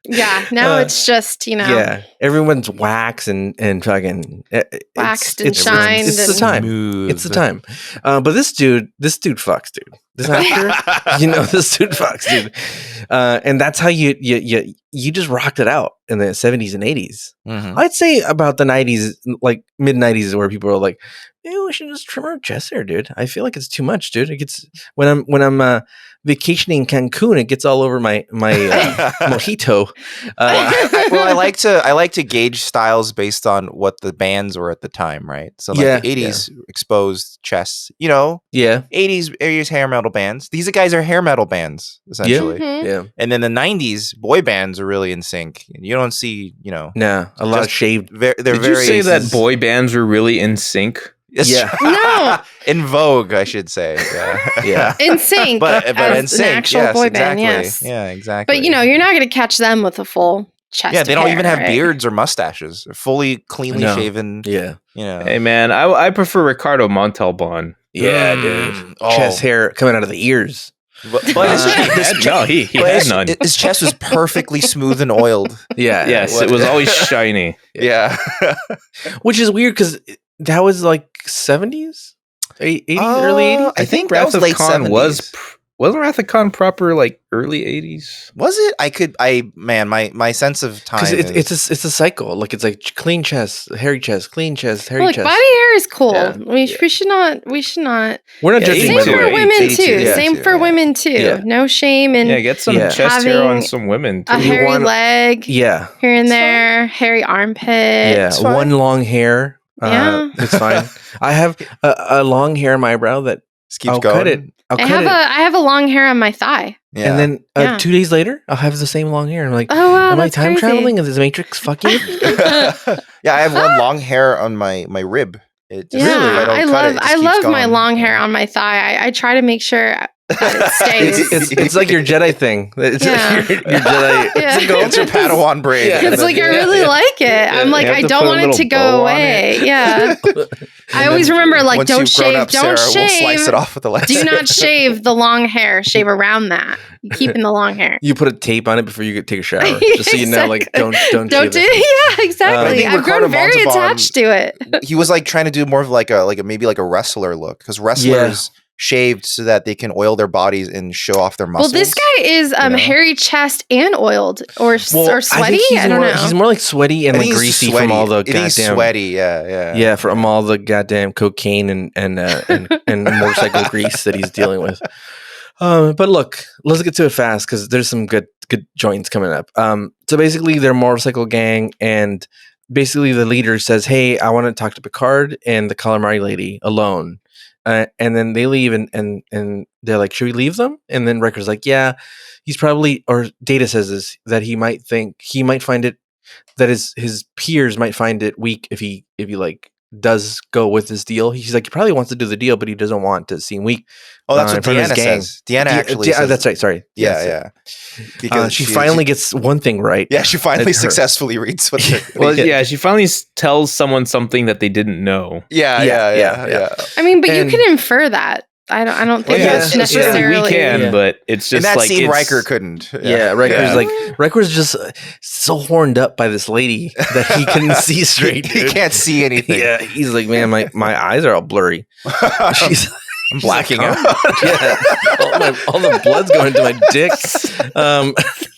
Yeah, now it's just, Yeah, everyone's waxed and fucking waxed and shined. It's the time. Smooth. It's the time. But this dude fucks, dude. This actor, this dude fucks, dude. And that's how you just rocked it out in the 70s and 80s. Mm-hmm. I'd say about the 90s, like mid 90s, is where people are like, we should just trim our chest hair, dude. I feel like it's too much, dude. It gets when I'm vacationing in Cancun, it gets all over my mojito. I like to gauge styles based on what the bands were at the time, right? So like the 80s exposed chests, 80s hair metal bands. These guys are hair metal bands essentially. Yeah. And then the 90s boy bands are really in sync. And you don't see, a lot of shaved. Did you say that boy bands were really in sync? Yeah. No. In vogue, I should say. Yeah. In sync. but in sync, an actual boy band, yes. Yeah, exactly. But you're not going to catch them with a full chest. Yeah, they don't even have right? beards or mustaches. They're fully cleanly shaven. Yeah. Hey man, I prefer Ricardo Montalban. Yeah, dude. Chest hair coming out of the ears. But he had none. His chest was perfectly smooth and oiled. Yeah. Yes, it was always shiny. Yeah. Which is weird because that was like 70s? 80s, early 80s? I think Wrath that was of late Khan 70s. Wasn't Wrath of Khan proper like early 80s? Was it? My sense of time. Because it's a cycle. Like it's like clean chest, hairy chest, clean chest, hairy chest. Body hair is cool. Yeah. We should not. We're not judging. Same for women too. Same for women too. Yeah. No shame in get some chest hair on some women too. A hairy leg. Yeah. Here and there. Hairy armpit. Yeah. One long hair. It's fine. I have a long hair on my eyebrow that keeps going. Cut it. I have a long hair on my thigh. Yeah. And then 2 days later, I'll have the same long hair. I'm like, oh wow, am I time crazy. traveling? Is this Matrix fucking? Yeah, I have one long hair on my rib. It just, I love my long hair on my thigh. I try to make sure that it stays. It's like your Jedi thing. It's like your Jedi. It's your Padawan braid. Yeah. It's like I really like it. I'm like, I don't want it to go away. Yeah. I always remember like, don't shave. Don't shave. We'll slice it off with the laser. Do not shave the long hair. Shave around that. You keep in the long hair. You put a tape on it before you take a shower, just so you know, like don't shave it. Yeah, exactly. I've grown very attached to it. He was like trying to do more of like a maybe like a wrestler look because wrestlers. Shaved so that they can oil their bodies and show off their muscles. Well, this guy is hairy chest and oiled or sweaty. I don't know. He's more like sweaty and like greasy from all the goddamn sweaty. Yeah, from all the goddamn cocaine and motorcycle grease that he's dealing with. But look, let's get to it fast because there's some good joints coming up. So basically, they're a motorcycle gang, and basically the leader says, "Hey, I want to talk to Picard and the Calamari lady alone." And then they leave and they're like, should we leave them? And then Riker's like, yeah, he's probably, or Data says this, that he might find it, that his peers might find it weak if he like does go with this deal. He's like, he probably wants to do the deal, but he doesn't want to seem weak. Oh, that's what Deanna says. Deanna actually says. That's right. Sorry. Yeah. Because she finally gets one thing right. Yeah, she finally successfully reads what she finally tells someone something that they didn't know. Yeah. I mean, but you can infer that. I don't think that's necessarily. We can, but it's just in that like scene, Riker couldn't. Riker's just so horned up by this lady that he couldn't see straight. He can't see anything. Yeah, he's like, man, my eyes are all blurry. I'm blacking out. Yeah, all the blood's going into my dick.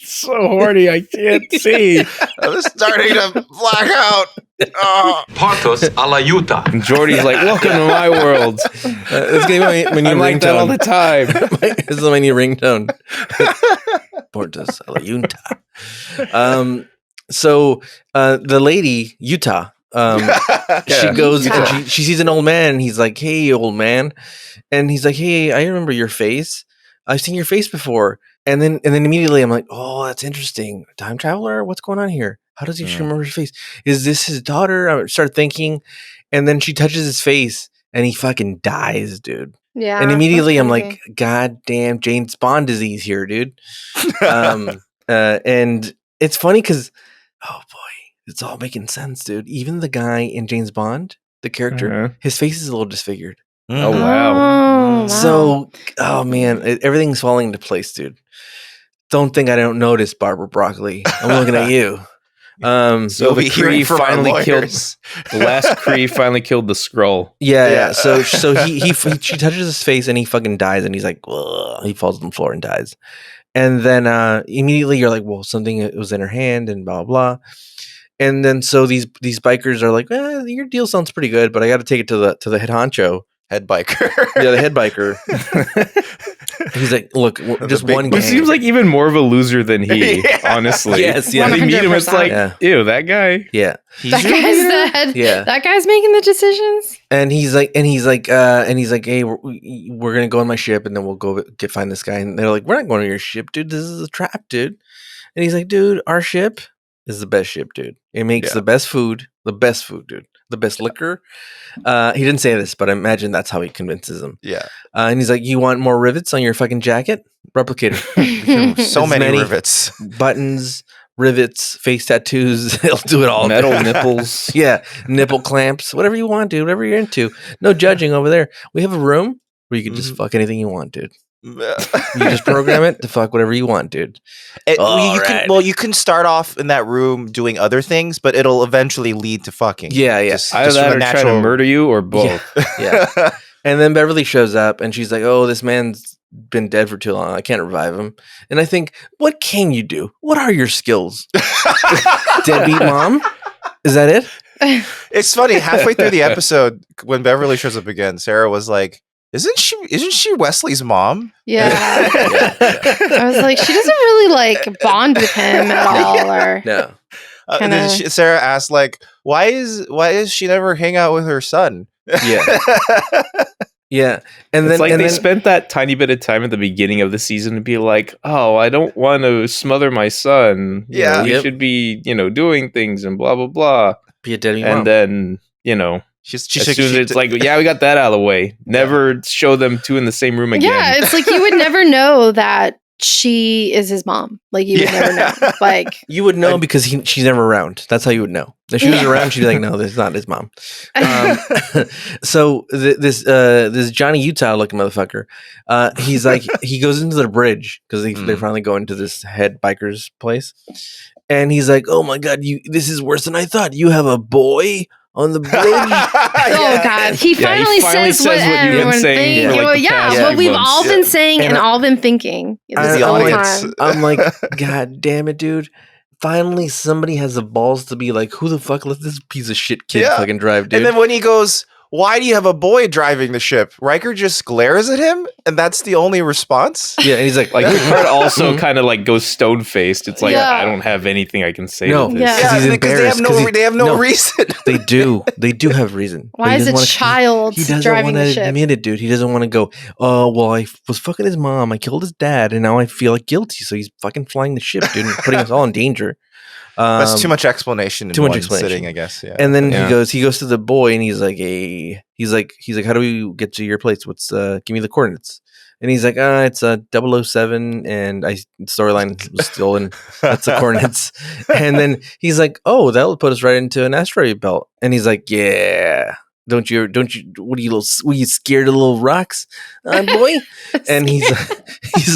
So horny, I can't see. I'm starting to black out. Parthas a la Yuta. And Jordy's like, welcome to my world. It's gonna be my new I'm like that all the time. This is my new ringtone. Parthas a la Yuta. So the lady, Yuta, she goes and she sees an old man, and he's like, hey, old man. And he's like, hey, I remember your face. I've seen your face before. And then immediately I'm like, oh, that's interesting. Time traveler? What's going on here? How does he remember his face? Is this his daughter? I start thinking. And then she touches his face and he fucking dies, dude. Yeah. And immediately I'm like, God damn, James Bond disease here, dude. And it's funny because, oh boy, it's all making sense, dude. Even the guy in James Bond, the character, his face is a little disfigured. Oh, wow. So, oh man, everything's falling into place, dude. Don't think I don't notice, Barbara Broccoli. I'm looking at you. So the Kree finally killed the last Kree finally killed the Skrull. Yeah. So she touches his face and he fucking dies, and he's like, ugh. He falls on the floor and dies. And then immediately you're like, well, something was in her hand and blah blah. And then so these bikers are like, your deal sounds pretty good, but I got to take it to the head honcho. Head biker. Yeah, the head biker. He's like, look, just one gang. He seems like even more of a loser than he, honestly. Yes. When they meet him, it's like, ew, that guy. Yeah. That guy's the head. Yeah. That guy's making the decisions. And he's like, hey, we're going to go on my ship and then we'll go find this guy. And they're like, we're not going on your ship, dude. This is a trap, dude. And he's like, dude, our ship is the best ship, dude. It makes the best food, dude. The best liquor. He didn't say this, but I imagine that's how he convinces him. Yeah. And he's like, you want more rivets on your fucking jacket? Replicator. So many rivets. Buttons, rivets, face tattoos. He'll do it all. Metal nipples. Yeah. Nipple clamps. Whatever you want, dude. Whatever you're into. No judging over there. We have a room where you can just fuck anything you want, dude. You just program it to fuck whatever you want, dude. You can start off in that room doing other things, but it'll eventually lead to fucking. Yeah. Either that or trying to murder you or both. Yeah. And then Beverly shows up and she's like, oh, this man's been dead for too long. I can't revive him. And I think, what can you do? What are your skills? Deadbeat mom? Is that it? It's funny. Halfway through the episode, when Beverly shows up again, Sarah was like, Isn't she Wesley's mom? Yeah. I was like, she doesn't really like bond with him at all, or no. Then Sarah asked, like, why is she never hang out with her son? Yeah. Yeah. And it's then like they spent that tiny bit of time at the beginning of the season to be like, oh, I don't want to smother my son. You should be, doing things and blah blah blah. Be a daddy mom. And then, as soon as it's like, we got that out of the way. Never show them two in the same room again. Yeah, it's like you would never know that she is his mom. Like you would never know. Like you would know because she's never around. That's how you would know. If she was around, she'd be like, "No, this is not his mom." So this Johnny Utah looking motherfucker, he's like, he goes into the bridge because they finally go into this head biker's place, and he's like, "Oh my god, this is worse than I thought. You have a boy on the bridge." Oh god, he finally says what you've been saying. What we've all been saying and all been thinking this whole time. I'm like, god damn it, dude. Finally, somebody has the balls to be like, who the fuck let this piece of shit kid fucking drive, dude? And then when he goes, why do you have a boy driving the ship? Riker just glares at him, and that's the only response? Yeah, and he's like Picard also kind of like goes stone-faced. It's like, I don't have anything I can say to this. Yeah, because they have no reason. They do have reason. Why is a child driving the ship? He doesn't want to admit it, dude. He doesn't want to go, oh, well, I was fucking his mom. I killed his dad, and now I feel like guilty. So he's fucking flying the ship, dude, and putting us all in danger. That's too much explanation. Too much explanation. Sitting, I guess. Yeah. And then he goes to the boy, and he's like, he's like, how do we get to your place? Give me the coordinates. And he's like, it's 007, and storyline was stolen. That's the coordinates. And then he's like, oh, that'll put us right into an asteroid belt. And he's like, yeah. Don't you? What are you scared of little rocks, boy? And he's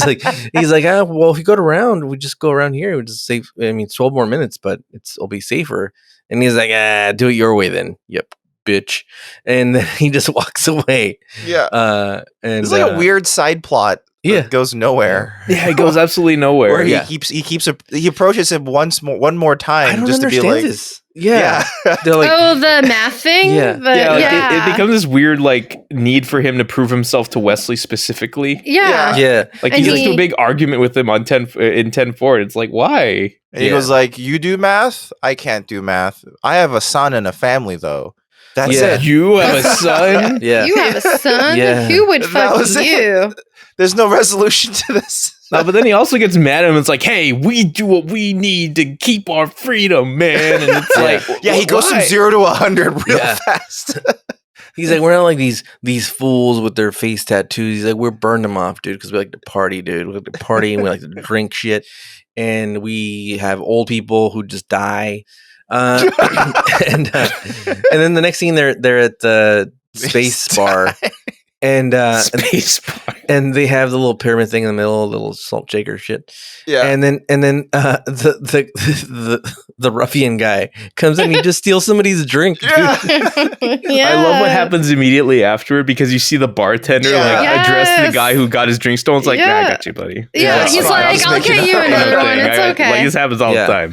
like, well, if you go around, we just go around here. We just save. I mean, 12 more minutes, but it'll be safer. And he's like, do it your way then. Yep. Bitch. And then he just walks away. Yeah. And it's like a weird side plot. It goes nowhere. Yeah, it goes absolutely nowhere. Where he approaches him one more time just to be like this. Yeah. They're like, the math thing? It becomes this weird like need for him to prove himself to Wesley specifically. Yeah. Like he gets into a big argument with him on 10-4. It's like, why? And he goes like, you do math? I can't do math. I have a son and a family though. That's it. You have a son? Yeah. You have a son? Yeah. Who would fuck you? There's no resolution to this. No, but then he also gets mad at him. It's like, hey, we do what we need to keep our freedom, man. And it's like, he goes from 0 to 100 real fast. He's like, we're not like these fools with their face tattoos. He's like, we're burning them off, dude, because we like to party, dude. We like to party and we like to drink shit. And we have old people who just die. And then the next scene, they're at the space bar. And and they have the little pyramid thing in the middle, a little salt shaker shit. Yeah. And then the ruffian guy comes in and he just steals somebody's drink. Yeah. I love what happens immediately afterward because you see the bartender address the guy who got his drink stolen. It's like, nah, I got you, buddy. Yeah, he's like, I'll get you another one. It's okay. Like this happens all the time.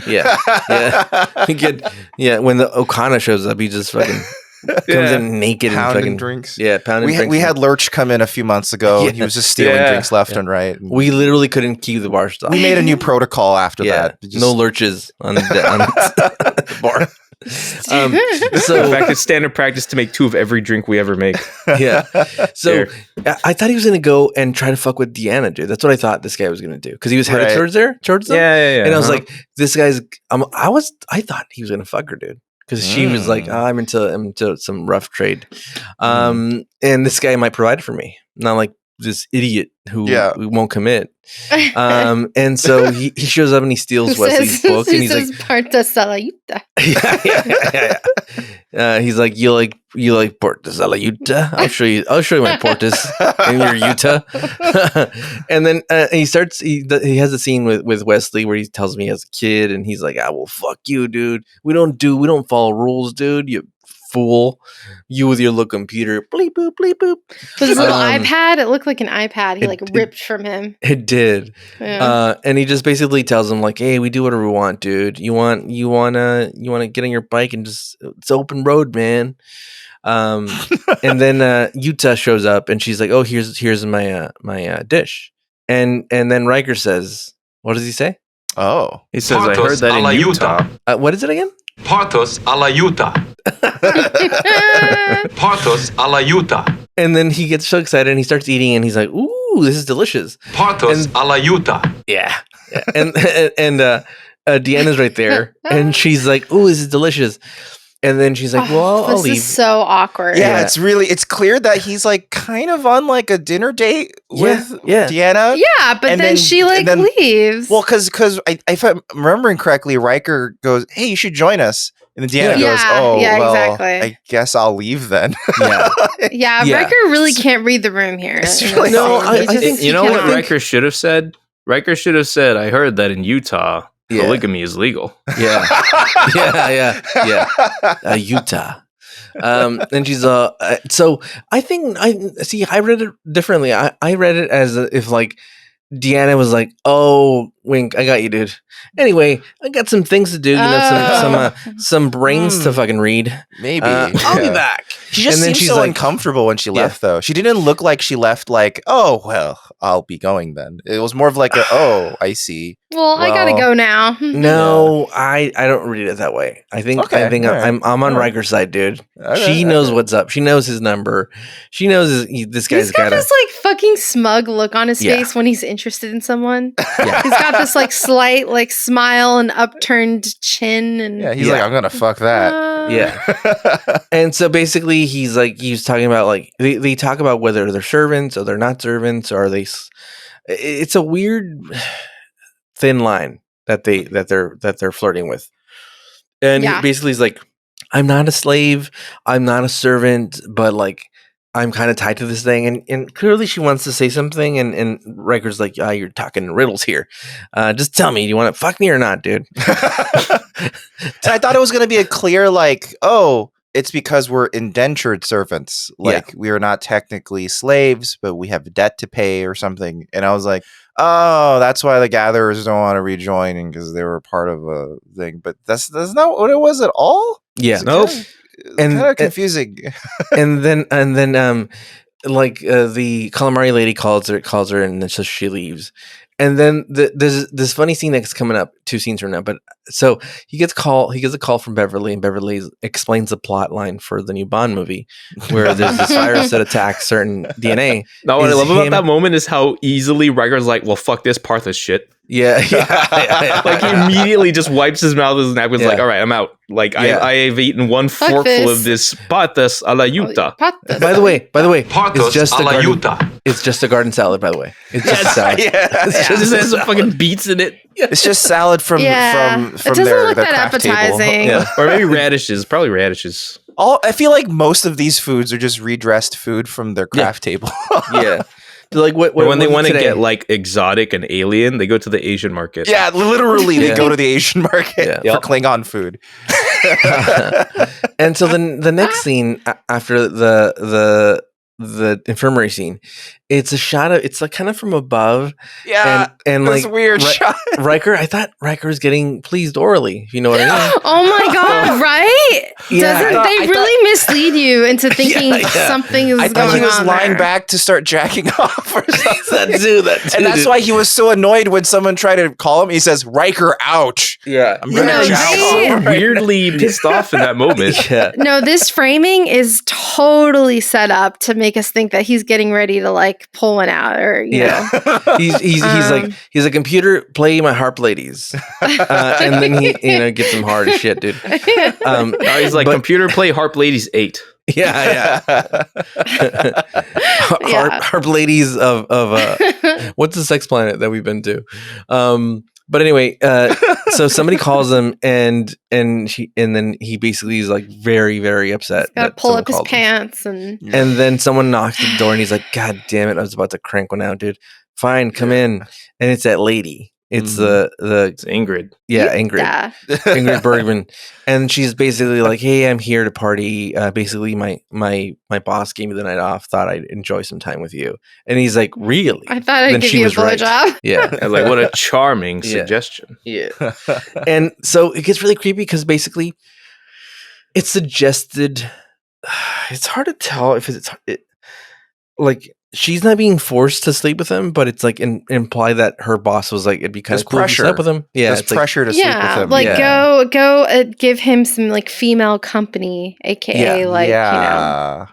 When the Okana shows up, he just fucking comes in naked pounding and fucking drinks. Yeah, pounding drinks. We had Lurch come in a few months ago. He was just stealing drinks left and right. We literally couldn't keep the bar stopped. We made a new protocol after that. No lurches on the bar. So in fact, it's standard practice to make 2 of every drink we ever make. Yeah. So I thought he was gonna go and try to fuck with Deanna, dude. That's what I thought this guy was gonna do because he was headed towards them. Yeah. And I was like, this guy's. I thought he was gonna fuck her, dude. Because she was like, I'm into some rough trade. And this guy might provide for me. Not like this idiot who won't commit. And so he shows up and he steals Wesley's book. And he's like, Parthas a la Yuta. He's like, you like Parthas a la Yuta? I'll show you my Parthas in your Yuta. And then he has a scene with Wesley where he tells me as a kid, and he's like, well, fuck you, dude. We don't follow rules, dude. You fool. You with your little computer. Bleep boop, bleep boop. His little iPad, it looked like an iPad. He ripped from him. It did. Yeah. And he just basically tells him like, hey, we do whatever we want, dude. You wanna get on your bike and just, it's open road, man. And then Yuta shows up and she's like, oh, here's my dish. And then Riker says, what does he say? Oh, he says, Parthas, I heard that in Utah. What is it again? Parthas a la Yuta. Parthas a la Yuta. And then he gets so excited and he starts eating and he's like, ooh, this is delicious. Parthas a la Yuta. Yeah. And Deanna's right there and she's like, ooh, this is delicious. And then she's like, well, I'll leave. This is so awkward. Yeah, it's clear that he's like kind of on like a dinner date with Deanna. Yeah, but then she leaves. Well, because if I'm remembering correctly, Riker goes, hey, you should join us. And then Deanna goes, exactly. I guess I'll leave then. Yeah, Riker really can't read the room here. Really I think you know what Riker should have said? Riker should have said, I heard that in Utah, polygamy is legal. Yeah. Utah. And she's so I think I read it differently. I read it as if like Deanna was like, oh, wink, I got you, dude. Anyway, I got some things to do, some brains to fucking read. Maybe. I'll be back. She just seemed so uncomfortable when she left, though. She didn't look like she left like, oh, well, I'll be going then. It was more of like I see. Well, I gotta go now. No, I don't read it that way. I think I'm on Riker's side, dude. She knows what's up. She knows his number. She knows this guy's got this like fucking smug look on his face when he's interested in someone. Yeah. He's got this like slight like smile and upturned chin, and he's like, I'm gonna fuck that. And so basically he's talking about like they talk about whether they're servants or they're not servants, or are they. It's a weird thin line that they're flirting with, and he basically is like, I'm not a slave, I'm not a servant, but like I'm kind of tied to this thing, and clearly she wants to say something, and Riker's like, you're talking riddles here. Just tell me, do you want to fuck me or not, dude? And I thought it was going to be a clear like, it's because we're indentured servants. Like we are not technically slaves, but we have debt to pay or something. And I was like, oh, that's why the gatherers don't want to rejoin, because they were part of a thing. But that's not what it was at all. Yeah, nope. And kind of confusing. and then like the calamari lady calls her, and then so she leaves. And then there's this funny scene that's coming up 2 scenes from now. But so he gets a call from Beverly, and Beverly explains the plot line for the new Bond movie, where there's this virus that attacks certain DNA. Now, what I love about that moment is how easily Riker's like, well, fuck this Parthas shit. Yeah. Like he immediately just wipes his mouth with his napkin. Like, all right, I'm out. Like I have eaten one forkful of this Parthas a la Yuta. By the way, Parthas it's just a la Yuta. It's just a garden salad, by the way. It's just a salad. It just has some fucking beets in it. It's just salad from it doesn't their look that craft appetizing. table. Or maybe radishes. Probably radishes. I feel like most of these foods are just redressed food from their craft table. Yeah. Like when they want to get like exotic and alien, they go to the Asian market. Yeah, literally, they go to the Asian market for Klingon food. And so the next scene after the infirmary scene, it's a shot of, it's like kind of from above. Yeah, and like weird shot. Riker, I thought Riker was getting pleased orally, if you know what I mean. Oh my god, right? Yeah, They really mislead you into thinking something is going on. I thought he was lying there. back to start jacking off or something. that too. And that's why he was so annoyed when someone tried to call him. He says, Riker, ouch. Yeah. I'm going to jack off. Weirdly pissed off in that moment. Yeah. No, this framing is totally set up to make us think that he's getting ready to like pull one out, or you know. he's like, computer, play my harp ladies. And then he gets him hard as shit, dude. He's like, computer, play harp ladies 8. Yeah. Harp ladies of what's the sex planet that we've been to? But anyway, so somebody calls him, and then he basically is like very, very upset. He's gotta pull up his pants, and then someone knocks at the door, and he's like, God damn it, I was about to crank one out, dude. Fine, come in. And it's that lady. It's it's Ingrid. Yeah, Ingrid. Ingrid Bergman. And she's basically like, hey, I'm here to party. Basically, my boss gave me the night off. Thought I'd enjoy some time with you. And he's like, really? I thought I'd give you a blowjob. Yeah. I was like, what a charming suggestion. Yeah. And so it gets really creepy because basically it's suggested. It's hard to tell if it's like she's not being forced to sleep with him, but it's like imply that her boss was like, it'd be kind of cool pressure to sleep with him. Yeah, there's pressure to sleep with him. Like go give him some like female company, aka you know. Yeah.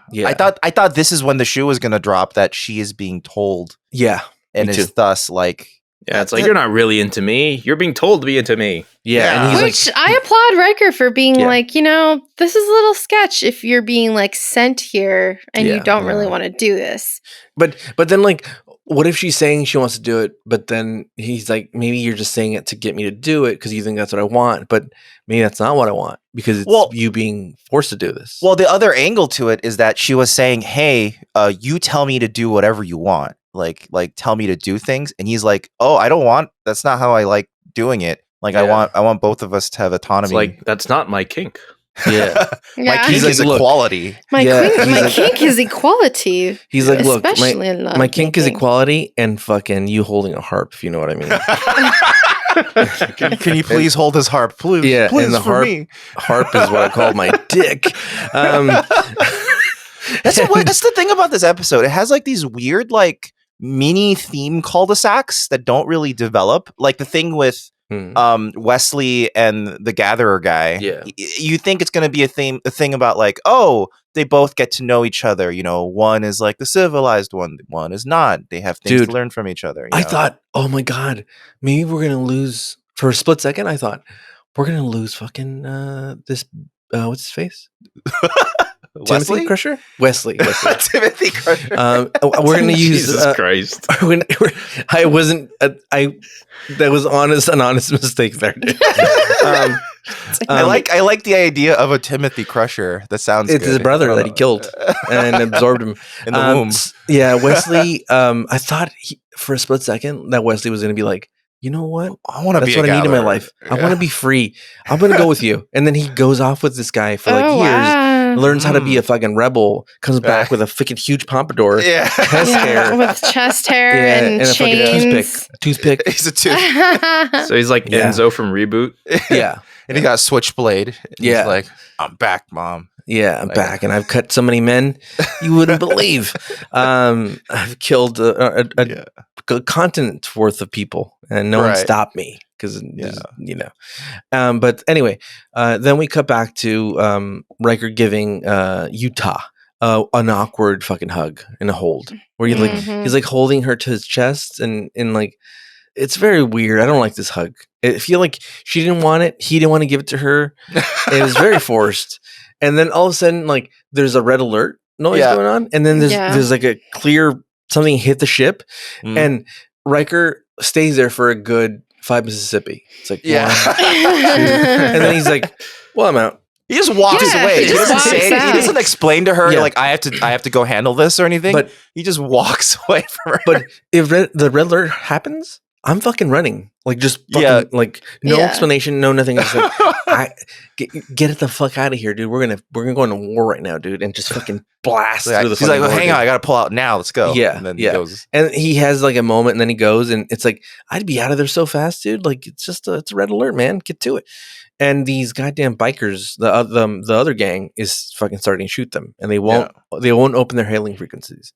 I thought this is when the shoe was gonna drop, that she is being told. Yeah, and is thus like. Yeah, it's like, you're not really into me. You're being told to be into me. Yeah. And he's I applaud Riker for being like, this is a little sketch if you're being like sent here and you don't really want to do this. But then like, what if she's saying she wants to do it, but then he's like, maybe you're just saying it to get me to do it because you think that's what I want, but maybe that's not what I want because it's you being forced to do this. Well, the other angle to it is that she was saying, hey, you tell me to do whatever you want. Like tell me to do things, and he's like, "Oh, I don't want. That's not how I like doing it. Like I want both of us to have autonomy. It's like that's not my kink. Yeah, my kink is equality. My kink is equality. He's like, look, my kink is equality, and fucking you holding a harp, if you know what I mean. Can you please hold his harp, please? Yeah, please, and the harp is what I call my dick. That's the thing about this episode. It has like these weird like mini theme cul-de-sacs that don't really develop, like the thing with Wesley and the Gatherer guy. You think it's going to be a thing about like, oh, they both get to know each other. You know, one is like the civilized one is not. They have things to learn from each other. I thought, oh my god, maybe we're gonna lose for a split second. I thought we're gonna lose fucking this. What's his face? Timothy Crusher? Wesley. Timothy Crusher. We're going to use... Jesus Christ. I wasn't... that was an honest mistake there. I like the idea of a Timothy Crusher. That sounds it's good. His brother that he killed and absorbed him. In the womb. Yeah, Wesley... I thought for a split second that Wesley was going to be like, you know what? I want to be That's what I need in my life. Yeah. I want to be free. I'm going to go with you. And then he goes off with this guy for like years, learns how to be a fucking rebel, comes back with a freaking huge pompadour, chest hair. With chest hair and chains. A fucking toothpick. He's a toothpick. So he's like Enzo from Reboot. Yeah. And he got a switchblade. Yeah. He's like, I'm back, Mom. Yeah, I'm back, and I've cut so many men you wouldn't believe. I've killed a continent worth of people, and no one stopped me because you know. But anyway, then we cut back to Riker giving Yuta an awkward fucking hug and a hold, where he's like holding her to his chest, and like it's very weird. I don't like this hug. I feel like she didn't want it. He didn't want to give it to her. It was very forced. And then all of a sudden, like, there's a red alert noise going on. And then there's like a clear something hit the ship. And Riker stays there for a good 5 Mississippi. It's like, 1, 2. And then he's like, well, I'm out. He just walks away. He doesn't say it. He doesn't explain to her like I have to go handle this or anything. But he just walks away from her. But if the red alert happens, I'm fucking running. Like just fucking like no explanation, no nothing. Just like get the fuck out of here, dude. We're gonna go into war right now, dude, and just fucking blast through the. He's like, hang on, I gotta pull out now. Let's go. Yeah, and then he goes, and he has like a moment, and then he goes, and it's like I'd be out of there so fast, dude. Like it's just it's a red alert, man. Get to it. And these goddamn bikers, the other gang is fucking starting to shoot them, and they won't open their hailing frequencies.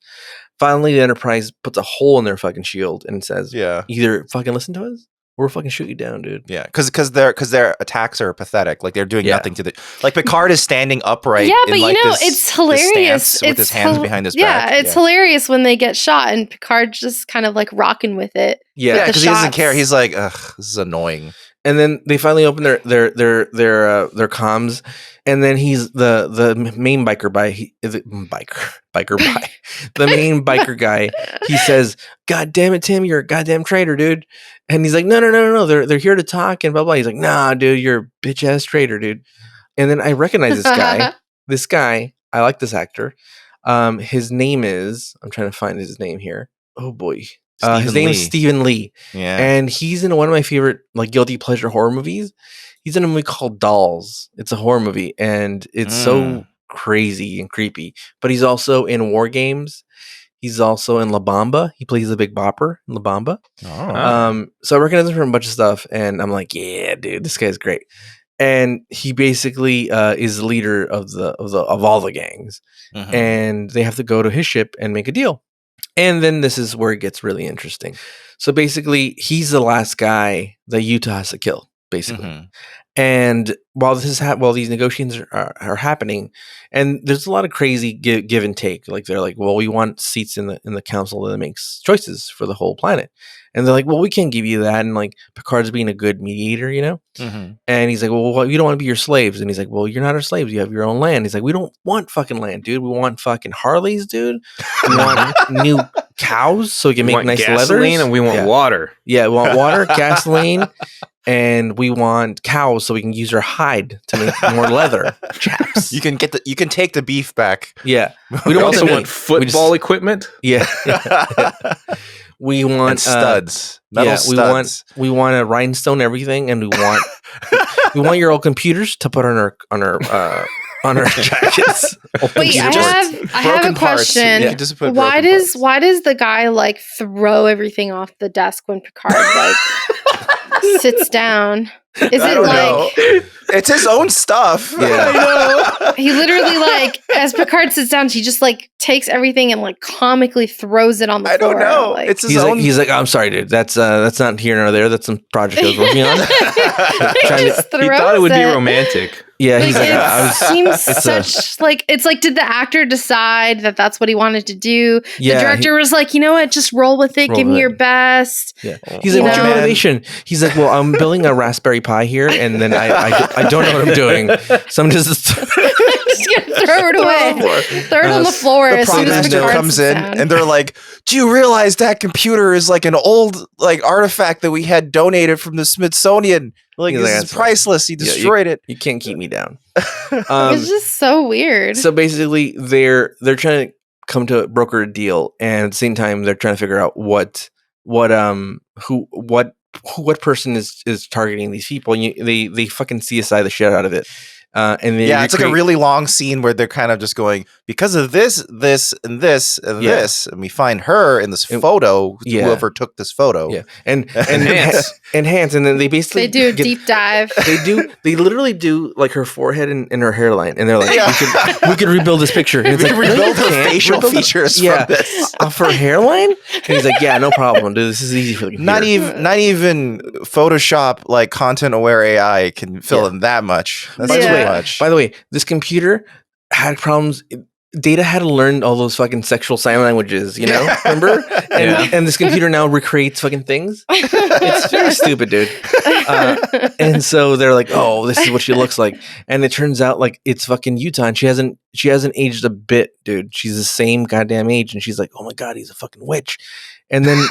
Finally, the Enterprise puts a hole in their fucking shield and says, either fucking listen to us, or we'll fucking shoot you down, dude. Yeah, because their attacks are pathetic. Like they're doing nothing to the. Like Picard is standing upright. Yeah, but in, like, it's hilarious. With his hands behind his back. Yeah, it's hilarious when they get shot, and Picard's just kind of like rocking with it. Yeah, because he doesn't care. He's like, ugh, this is annoying. And then they finally open their comms, and then he's the main biker the main biker guy. He says, "God damn it, Tim, you're a goddamn traitor, dude." And he's like, "No, they're here to talk and blah blah." He's like, "Nah, dude, you're a bitch ass traitor, dude." And then I recognize this guy. This guy, I like this actor. His name is, I'm trying to find his name here. Oh boy. His name is Stephen Lee. Yeah. And he's in one of my favorite like guilty pleasure horror movies. He's in a movie called Dolls. It's a horror movie, and it's so crazy and creepy. But he's also in War Games. He's also in La Bamba. He plays the Big Bopper in La Bamba. So I recognize him from a bunch of stuff, and I'm like, yeah, dude, this guy's great. And he basically is the leader of all the gangs, and they have to go to his ship and make a deal. And then this is where it gets really interesting. So basically, he's the last guy that Yuta has to kill, basically. And while these negotiations are happening, and there's a lot of crazy give and take. Like they're like, well, we want seats in the council that makes choices for the whole planet. And they're like, well, we can't give you that. And like Picard's being a good mediator, you know? And he's like, well, we don't want to be your slaves. And he's like, well, you're not our slaves. You have your own land. He's like, we don't want fucking land, dude. We want fucking Harleys, dude. We want new cows so we can make nice leathers. And we want water. Yeah, we want water, gasoline, and we want cows so we can use our hide to make more leather. Chaps. You can take the beef back. Yeah. We don't also want football equipment. Yeah. We want and studs, metal studs. We want to rhinestone everything, and we want your old computers to put on our jackets. Wait, I have a question. Yeah. Why does the guy like throw everything off the desk when Picard like sits down? Is it like it's his own stuff? Yeah. I know. He literally like, as Picard sits down, he just like takes everything and like comically throws it on the floor. I don't know. Like, It's his own. He's like, I'm sorry, dude. That's not here nor there. That's some project I was working on. he thought it would be romantic. Yeah, he's like, it seems such like it's like, did the actor decide that that's what he wanted to do? Yeah, the director was like, you know what, just roll with it, give me your best. Yeah, he's like, what's your motivation? He's like, well, I'm building a Raspberry Pi here, and then I don't know what I'm doing, so I'm just gonna throw it away, throw it on the floor. The propaganda comes in, and they're like, "Do you realize that computer is like an old like artifact that we had donated from the Smithsonian? Like, this is priceless. He destroyed it. You can't keep me down." It's just so weird. So basically, they're trying to come to broker a deal, and at the same time, they're trying to figure out what person is targeting these people. And they fucking CSI the shit out of it. And it's like a really long scene where they're kind of just going, because of this, this, and this, and this, and we find her in this photo. Whoever took this photo, and Hans, and then they basically do a deep dive. They literally do like her forehead and her hairline, and they're like, we could rebuild this picture. And it's we like, rebuild her facial features from this off her hairline. And he's like, yeah, no problem, dude. This is easy for the computer. Not even Photoshop like content aware AI can fill in that much. That's much. By the way, this computer had problems. Data had to learn all those fucking sexual sign languages, you know? Remember? And this computer now recreates fucking things. It's very stupid, dude. And so they're like, "Oh, this is what she looks like." And it turns out like it's fucking Yuta, and she hasn't aged a bit, dude. She's the same goddamn age, and she's like, "Oh my god, he's a fucking witch." And then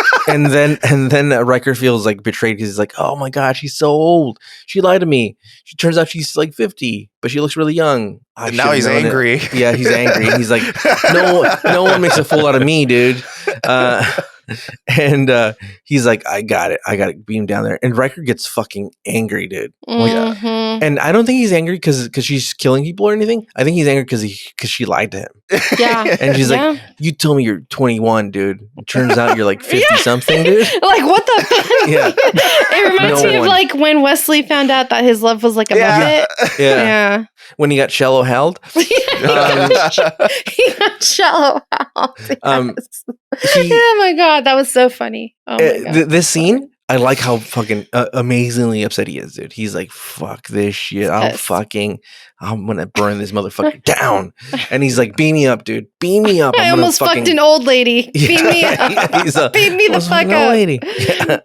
Riker feels like betrayed because he's like, "Oh my god, she's so old. She lied to me. She turns out she's like 50, but she looks really young." And now he's angry. Yeah, he's angry. He's like, no one makes a fool out of me, dude. And he's like, I got it. Beam down there. And Riker gets fucking angry, dude. And I don't think he's angry because she's killing people or anything. I think he's angry because she lied to him. Yeah. And she's like, "You told me you're 21, dude. It turns out you're like 50 something, dude." Like, what the fuck? Yeah. It reminds me of like when Wesley found out that his love was like a Muppet. Yeah. When he got shallow held. He got shallow held. Oh my god, that was so funny. Oh my god. This scene, I like how fucking amazingly upset he is, dude. He's like, "Fuck this shit. I'm gonna burn this motherfucker down." And he's like, "Beam me up, dude. Beam me up." I almost fucked an old lady. Beam me up. Beam me the fuck up. Lady. Yeah.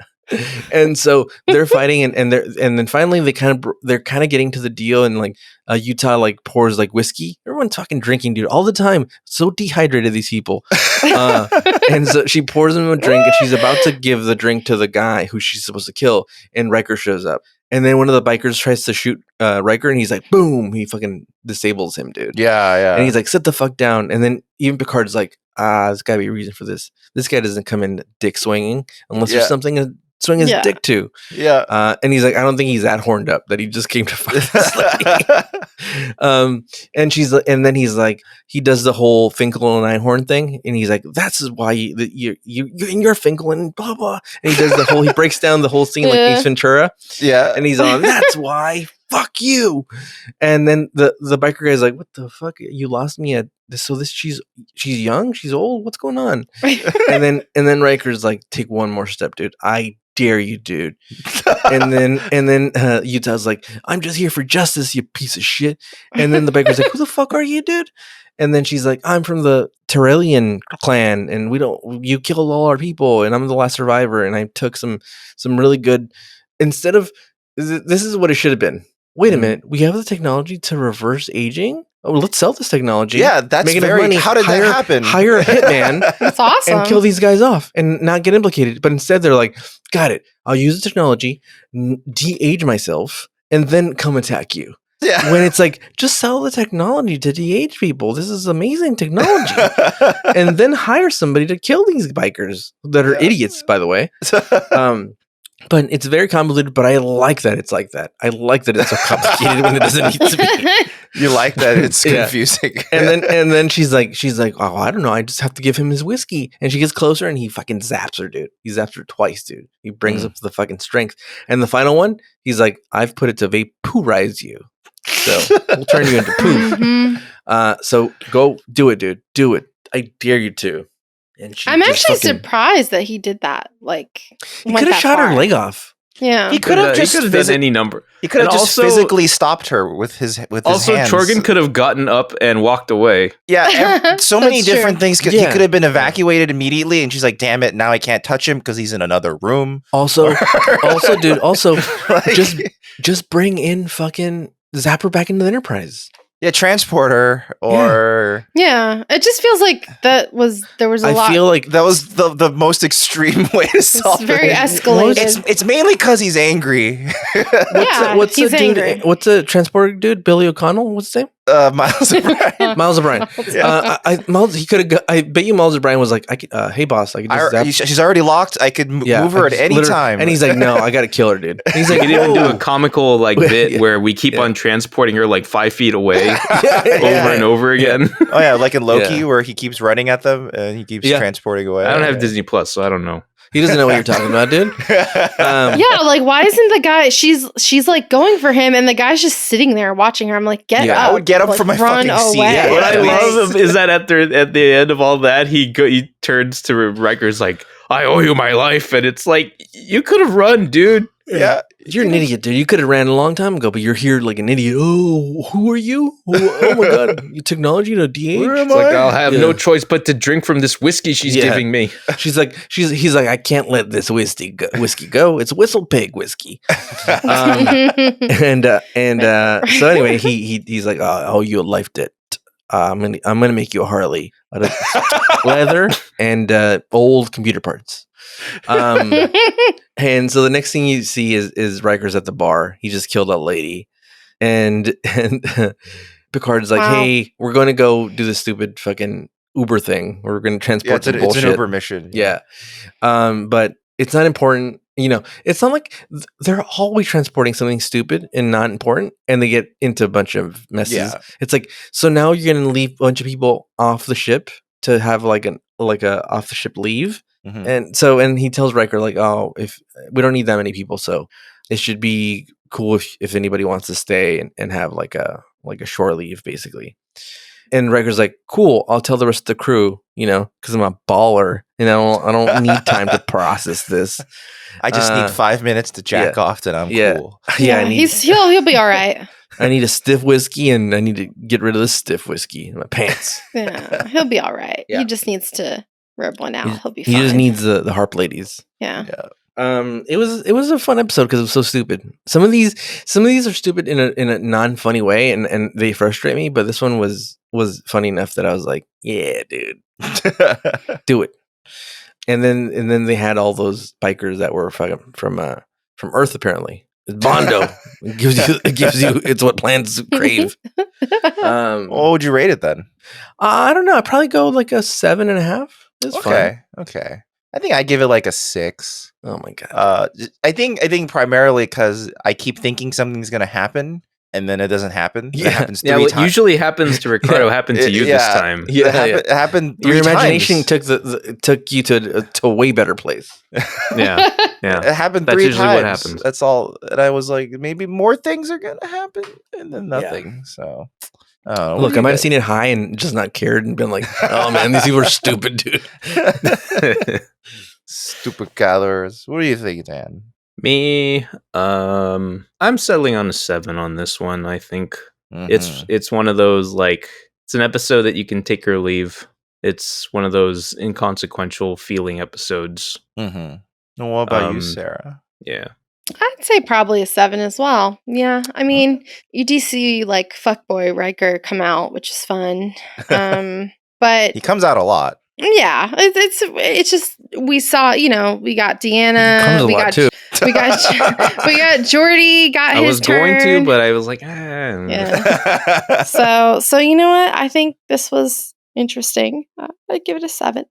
And so they're fighting, and then finally they're kind of getting to the deal, and like Yuta like pours like whiskey. Everyone's fucking drinking, dude, all the time. So dehydrated, these people. And so she pours him a drink, and she's about to give the drink to the guy who she's supposed to kill, and Riker shows up. And then one of the bikers tries to shoot Riker, and he's like, boom, he fucking disables him, dude. Yeah. And he's like, "Sit the fuck down." And then even Picard's like, there's gotta be a reason for this. This guy doesn't come in dick swinging unless there's something to swing his dick to. Yeah. And he's like, I don't think he's that horned up that he just came to fight this lady. And then he's like, he does the whole Finkel and Einhorn thing, and he's like, "That's why you're Finkel and blah blah." And he does the whole, he breaks down the whole scene like Ace Ventura. Yeah. And he's on, "That's why. Fuck you." And then the biker guy's like, "What the fuck? You lost me at this. So this she's young, she's old. What's going on?" and then Riker's like, "Take one more step, dude. I dare you, dude." and then Yuta's like, "I'm just here for justice, you piece of shit." And then the biker's like, "Who the fuck are you, dude?" And then she's like, "I'm from the Tyrellian clan, and you killed all our people, and I'm the last survivor, and I took some really good." Instead of, this is what it should have been. Wait a minute, we have the technology to reverse aging? Oh, let's sell this technology. Yeah, that's money. How did that happen? Hire a hitman. That's awesome. And kill these guys off and not get implicated. But instead they're like, "Got it. I'll use the technology, de-age myself, and then come attack you." Yeah. When it's like, just sell the technology to de-age people. This is amazing technology. And then hire somebody to kill these bikers that are idiots, by the way. But it's very convoluted, but I like that it's like that. I like that it's so complicated when it doesn't need to be. You like that it's confusing. And then she's like, oh, I don't know. I just have to give him his whiskey. And she gets closer and he fucking zaps her, dude. He zaps her twice, dude. He brings up the fucking strength. And the final one, he's like, I've put it to vaporize you. So we'll turn you into poo. So go do it, dude. Do it. I dare you to. And I'm actually surprised that he did that. Like, he could have shot her leg off. Yeah, he could have just done any number. He could have just physically stopped her with his hands. Also, Chorgan could have gotten up and walked away. Yeah, so many different things. He could have been evacuated immediately, and she's like, "Damn it! Now I can't touch him because he's in another room." Also, dude. Also, like, just bring in fucking Zapper back into the Enterprise. Yeah, transporter or it just feels like there was a lot. I feel like that was the most extreme way to solve it. It's very escalated. It's mainly because he's angry. He's angry. What's the transporter dude? Billy O'Connell? What's his name? Miles O'Brien. Miles O'Brien. He could have. I bet you Miles O'Brien was like, "Hey, boss, I could just she's already locked. I could move her at any time." And he's like, "No, I got to kill her, dude." And he's like, "He didn't do a comical bit where we keep on transporting her like 5 feet away over and over again." Oh yeah, like in Loki, where he keeps running at them and he keeps transporting away. I don't have Disney Plus, so I don't know. He doesn't know what you're talking about, dude. Like, why isn't the guy? She's like going for him, and the guy's just sitting there watching her. I'm like, get up! I would get up from my fucking seat. Yeah, what I love is that at the end of all that, he turns to Riker's like, "I owe you my life," and it's like, you could have run, dude. Yeah, you're an idiot, dude. You could have ran a long time ago, but you're here like an idiot. Oh, who are you? Oh my god, you technology to DH. It's like, I'll have no choice but to drink from this whiskey she's giving me. He's like, I can't let this whiskey go. It's Whistle Pig whiskey. So anyway, he's like, I owe you a life debt. I'm gonna make you a Harley out of leather and old computer parts. And so the next thing you see is Riker's at the bar. He just killed a lady, and Picard's like, "Hey, we're going to go do this stupid fucking Uber thing. We're going to transport some bullshit. It's an Uber mission. Yeah. But it's not important. You know, it's not like they're always transporting something stupid and not important, and they get into a bunch of messes. Yeah. It's like, so now you're going to leave a bunch of people off the ship to have like a off the ship leave." Mm-hmm. And he tells Riker like, "Oh, if we don't need that many people, so it should be cool if anybody wants to stay and have like a shore leave, basically." And Riker's like, "Cool, I'll tell the rest of the crew, because I'm a baller and I don't need time to process this. I just need 5 minutes to jack off, and I'm cool." Yeah, he'll be all right. I need a stiff whiskey, and I need to get rid of this stiff whiskey in my pants. Yeah, he'll be all right. Yeah. He just needs to rub one out. He'll be fine. He just needs the harp ladies. Yeah. It was a fun episode because it was so stupid. Some of these are stupid in a non-funny way, and they frustrate me. But this one was funny enough that I was like, "Yeah, dude, do it." And then they had all those bikers that were from Earth, apparently. It's Bondo. It gives you. It's what plants crave. What would you rate it then? I don't know. I'd probably go like a 7.5. It's okay. I think I give it like a 6. Oh my god. I think primarily because I keep thinking something's gonna happen, and then it doesn't happen. Yeah. It happens 3 times. What usually happens to Ricardo happened to you this time. Yeah, it happened 3 Your imagination times. took you to a way better place. Yeah. It happened That's 3 usually times. what happens. That's all. And I was like, maybe more things are gonna happen, and then nothing. So. Oh, look, I might have seen it high and just not cared and been like, "Oh man, these people are stupid, dude." Stupid gatherers. What do you think, Dan? Me, I'm settling on a 7 on this one. I think it's one of those, like, it's an episode that you can take or leave. It's one of those inconsequential feeling episodes. Mm-hmm. Well, what about you, Sarah? Yeah. I'd say probably a 7 as well. Yeah, I mean, you do see like fuckboy Riker come out, which is fun. But he comes out a lot. Yeah, it's just we saw, we got Deanna, we got Geordi got his turn. I was going to, but I was like, Yeah. So you know what? I think this was interesting. I'd give it a 7.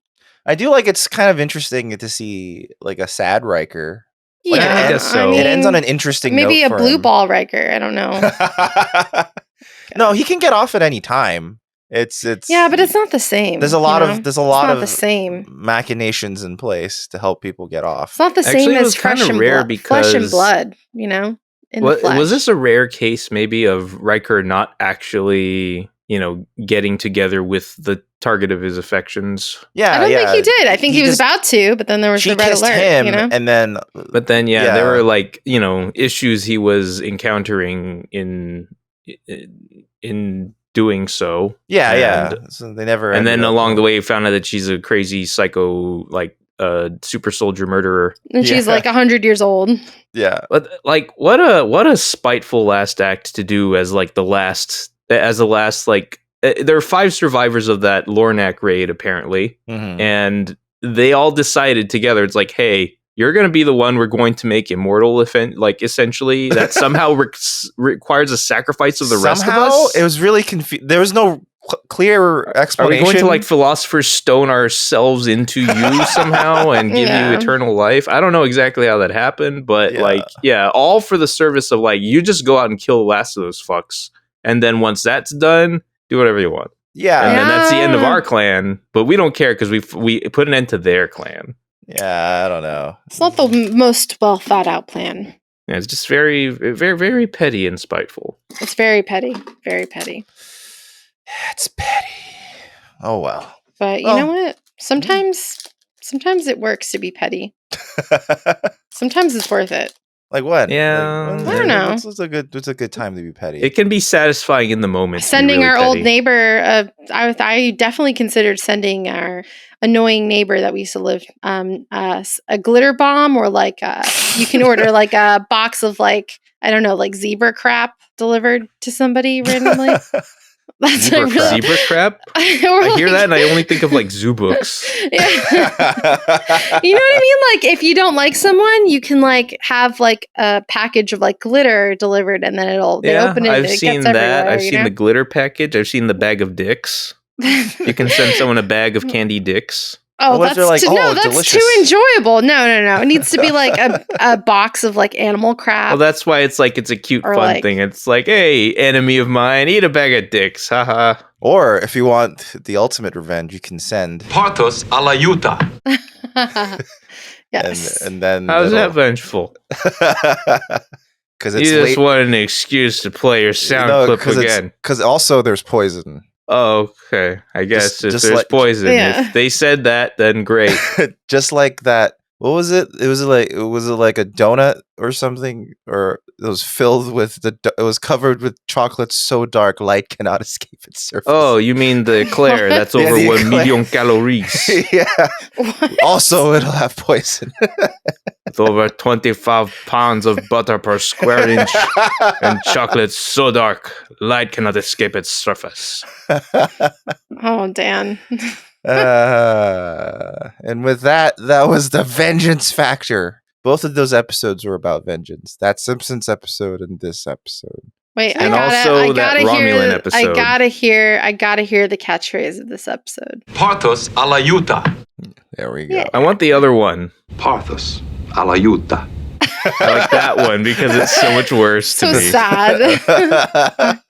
I do like it's kind of interesting to see like a sad Riker. Yeah, I guess so. It ends on an interesting note. Maybe a blue him. ball Riker. I don't know. No, he can get off at any time. It's yeah, but it's not the same. There's a lot of the same machinations in place to help people get off. It's not the same as flesh and blood, in the flesh. Was this a rare case maybe of Riker not actually, getting together with the target of his affections? Yeah, I don't think he did. I think he was about to, but then there was the red alert. And then, there were issues he was encountering in doing so. So they never. And then along the way, he found out that she's a crazy psycho, super soldier murderer, and she's 100 years old. Yeah, but what a spiteful last act to do as the last. There are 5 survivors of that Lornak raid apparently, and they all decided together. It's hey, you're going to be the one we're going to make immortal, essentially, that somehow requires a sacrifice of the rest of us. It was really confusing. There was no clear explanation. Are we going to Philosopher's Stone ourselves into you somehow and give you eternal life? I don't know exactly how that happened, but all for the service of you just go out and kill the last of those fucks. And then once that's done, do whatever you want. Yeah. And then that's the end of our clan, but we don't care because we put an end to their clan. Yeah, I don't know. It's not the most well thought out plan. Yeah, it's just very, very, very petty and spiteful. It's very petty. Very petty. It's petty. Oh, well. But you know what? Sometimes it works to be petty. Sometimes it's worth it. Like what? Yeah, I don't know. It's a good time to be petty. It can be satisfying in the moment. Sending really our petty. old neighbor, I definitely considered sending our annoying neighbor that we used to live, a glitter bomb, or you can order a box of zebra crap delivered to somebody randomly. That's zebra crap? I hear that and I only think of zoo books. Yeah. You know what I mean? If you don't like someone, you can have a package of glitter delivered, and then they open it. I've and it seen gets that. everywhere, I've seen the glitter package. I've seen the bag of dicks. You can send someone a bag of candy dicks. Oh, that's too enjoyable. No. It needs to be a box of animal crap. Well, that's why it's a cute, fun thing. It's hey, enemy of mine, eat a bag of dicks. Haha. Or if you want the ultimate revenge, you can send Parthas a la Yuta. Yes. And then how's that vengeful? Because you just wanted an excuse to play your sound clip again. Because also there's poison. Oh, okay. I guess if there's poison, if they said that, then great. Just like that. What was it? Was it like a donut or something? Or it was filled with it was covered with chocolate so dark light cannot escape its surface. Oh, you mean the eclair? That's over 1 million calories. Yeah. Also, it'll have poison. With over 25 pounds of butter per square inch, and chocolate so dark light cannot escape its surface. Oh, Dan. And with that was the vengeance factor. Both of those episodes were about vengeance. That Simpsons episode and this episode. Wait, and also that Romulan episode. I gotta hear the catchphrase of this episode. Parthas a la Yuta. There we go. Yeah. I want the other one. Parthas a la Yuta. I like that one because it's so much worse to me. So sad.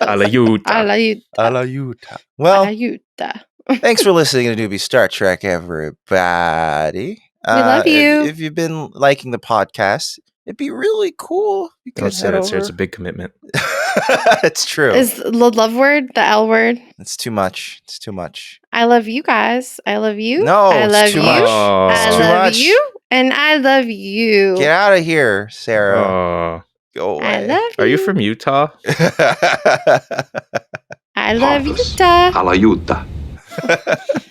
A la Yuta. A la Yuta. A la Yuta. Well, A la Yuta. Thanks for listening to Newbie Star Trek, everybody. We love you. If you've been liking the podcast, it'd be really cool. You Don't say that, sir. It's a big commitment. It's true. Is the love word the L word? It's too much. It's too much. I love you guys. I love you. No, I love it's too you. much. Oh. I It's too love much. you. And I love you. Get out of here, Sarah. Oh. Go away. I love you. Are you from Utah? I love Parthas Yuta. a la Yuta.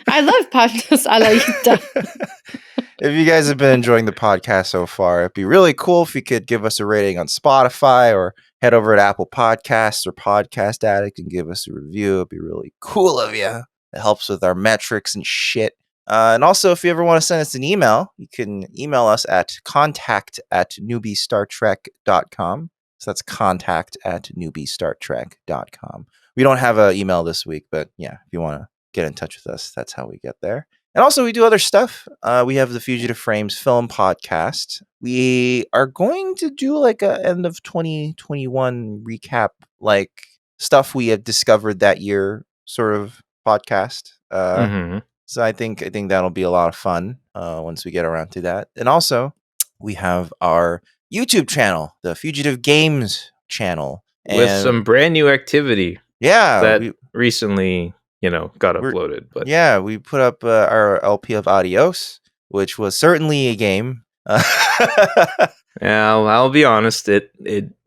I love Parthas a la Yuta. If you guys have been enjoying the podcast so far, it'd be really cool if you could give us a rating on Spotify or head over to Apple Podcasts or Podcast Addict and give us a review. It'd be really cool of you. It helps with our metrics and shit. And also, if you ever want to send us an email, you can email us at contact@newbiestartrek.com. So that's contact@newbiestartrek.com. We don't have an email this week, but yeah, if you want to get in touch with us, that's how we get there. And also, we do other stuff. We have the Fugitive Frames Film Podcast. we are going to do like a end of 2021 recap, like stuff we have discovered that year sort of podcast. So I think that'll be a lot of fun once we get around to that. And also, we have our YouTube channel, the Fugitive Games channel, with some brand new activity. Yeah, that recently, got uploaded. But yeah, we put up our LP of Adios, which was certainly a game. Yeah, I'll be honest. It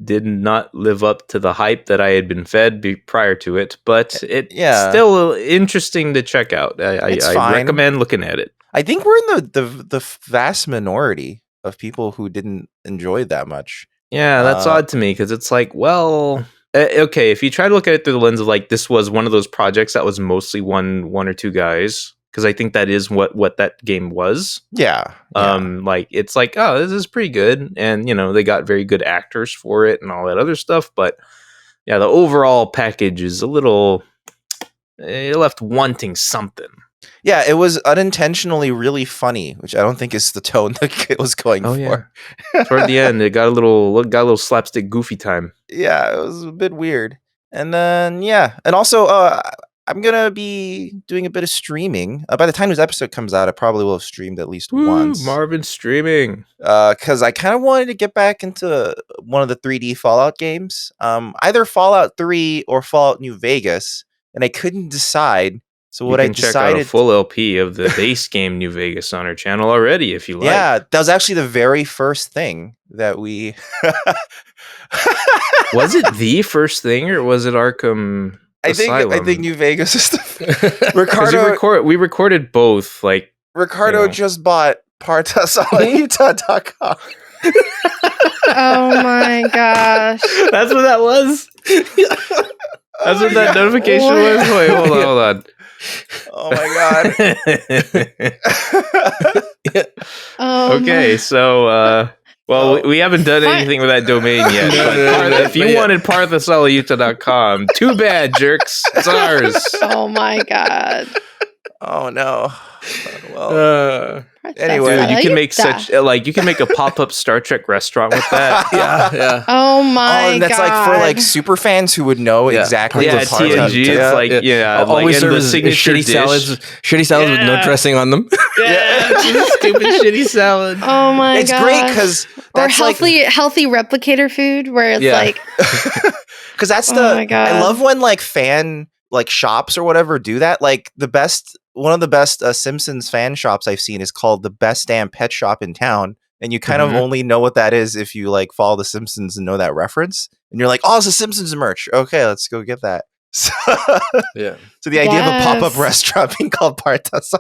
did not live up to the hype that I had been fed prior to it, but it's still interesting to check out. I recommend looking at it. I think we're in the vast minority of people who didn't enjoy it that much. Yeah, that's odd to me because it's like, well, okay, if you try to look at it through the lens of like this was one of those projects that was mostly one or two guys. Because I think that is what that game was. Yeah. Like it's like, oh, this is pretty good, and they got very good actors for it and all that other stuff. But yeah, the overall package is a little. It left wanting something. Yeah, it was unintentionally really funny, which I don't think is the tone that it was going for. Yeah. Toward the end, it got a little slapstick goofy time. Yeah, it was a bit weird, and then and also I'm going to be doing a bit of streaming. By the time this episode comes out, I probably will have streamed at least once. Marvin streaming. Because I kind of wanted to get back into one of the 3D Fallout games. Either Fallout 3 or Fallout New Vegas. And I couldn't decide. So what I decided... check out a full LP of the base game New Vegas on our channel already, if you like. Yeah, that was actually the very first thing that we... Was it the first thing, or was it Arkham... I think New Vegas is the Ricardo. We recorded both. Like Ricardo just bought Parthas.Yuta.com. Oh my gosh! That's what that was. That's what that notification was. Wait, hold on. Oh my god. Okay, so. Well, we haven't done anything with that domain yet. If you wanted Parthas.Yuta.com, too bad, jerks. It's ours. Oh my god. Oh no. Well, anyway, dude, you can make you can make a pop-up Star Trek restaurant with that. Yeah. Oh my god. That's like for like super fans who would know exactly. Yeah, TNG. It's like always serve shitty salads with no dressing on them. Yeah, stupid shitty salad. Oh my god. It's great because that's healthy replicator food where it's like because that's my god. I love when like fan like shops or whatever do that. Like one of the best Simpsons fan shops I've seen is called the Best Damn Pet Shop in Town, and you kind of only know what that is if you like follow the Simpsons and know that reference, and you're like, oh, it's a Simpsons merch. Okay, let's go get that. So the idea of a pop-up restaurant being called Parthas.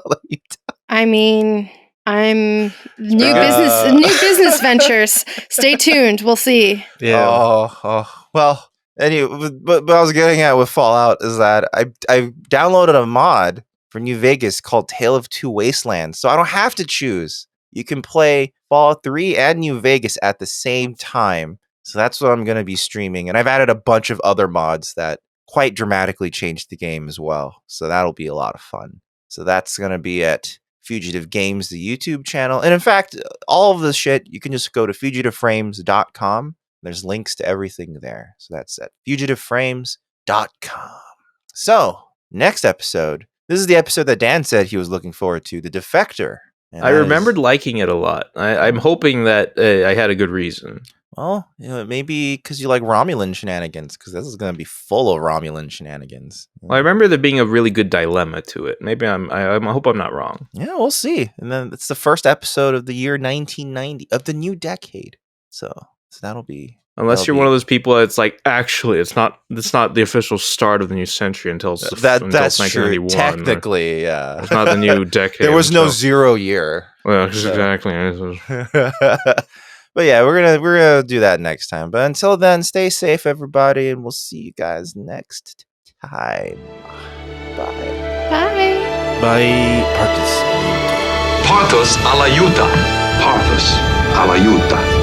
I mean, I'm new business ventures. Stay tuned. We'll see. Yeah. Oh. Well. Anyway, but I was getting at with Fallout is that I downloaded a mod for New Vegas called Tale of Two Wastelands, so I don't have to choose. You can play Fallout 3 and New Vegas at the same time. So that's what I'm going to be streaming, and I've added a bunch of other mods that quite dramatically changed the game as well. So that'll be a lot of fun. So that's going to be at Fugitive Games, the YouTube channel. And in fact, all of this shit, you can just go to fugitiveframes.com. There's links to everything there. So that's at fugitiveframes.com. So, next episode. This is the episode that Dan said he was looking forward to, The Defector. And I remembered liking it a lot. I'm hoping that I had a good reason. Well, maybe because you like Romulan shenanigans, because this is going to be full of Romulan shenanigans. Well, I remember there being a really good dilemma to it. Maybe I hope I'm not wrong. Yeah, we'll see. And then it's the first episode of the year 1990, of the new decade. So that'll be... Unless you're one of those people that's like, actually, it's not the official start of the new century until that's 1991. True. Technically, yeah. It's not the new decade. There was no 0 year. Well, exactly. But yeah, we're gonna do that next time. But until then, stay safe, everybody, and we'll see you guys next time. Bye. Bye. Bye. Parthas. Parthas a la Yuta. Parthas a la Yuta.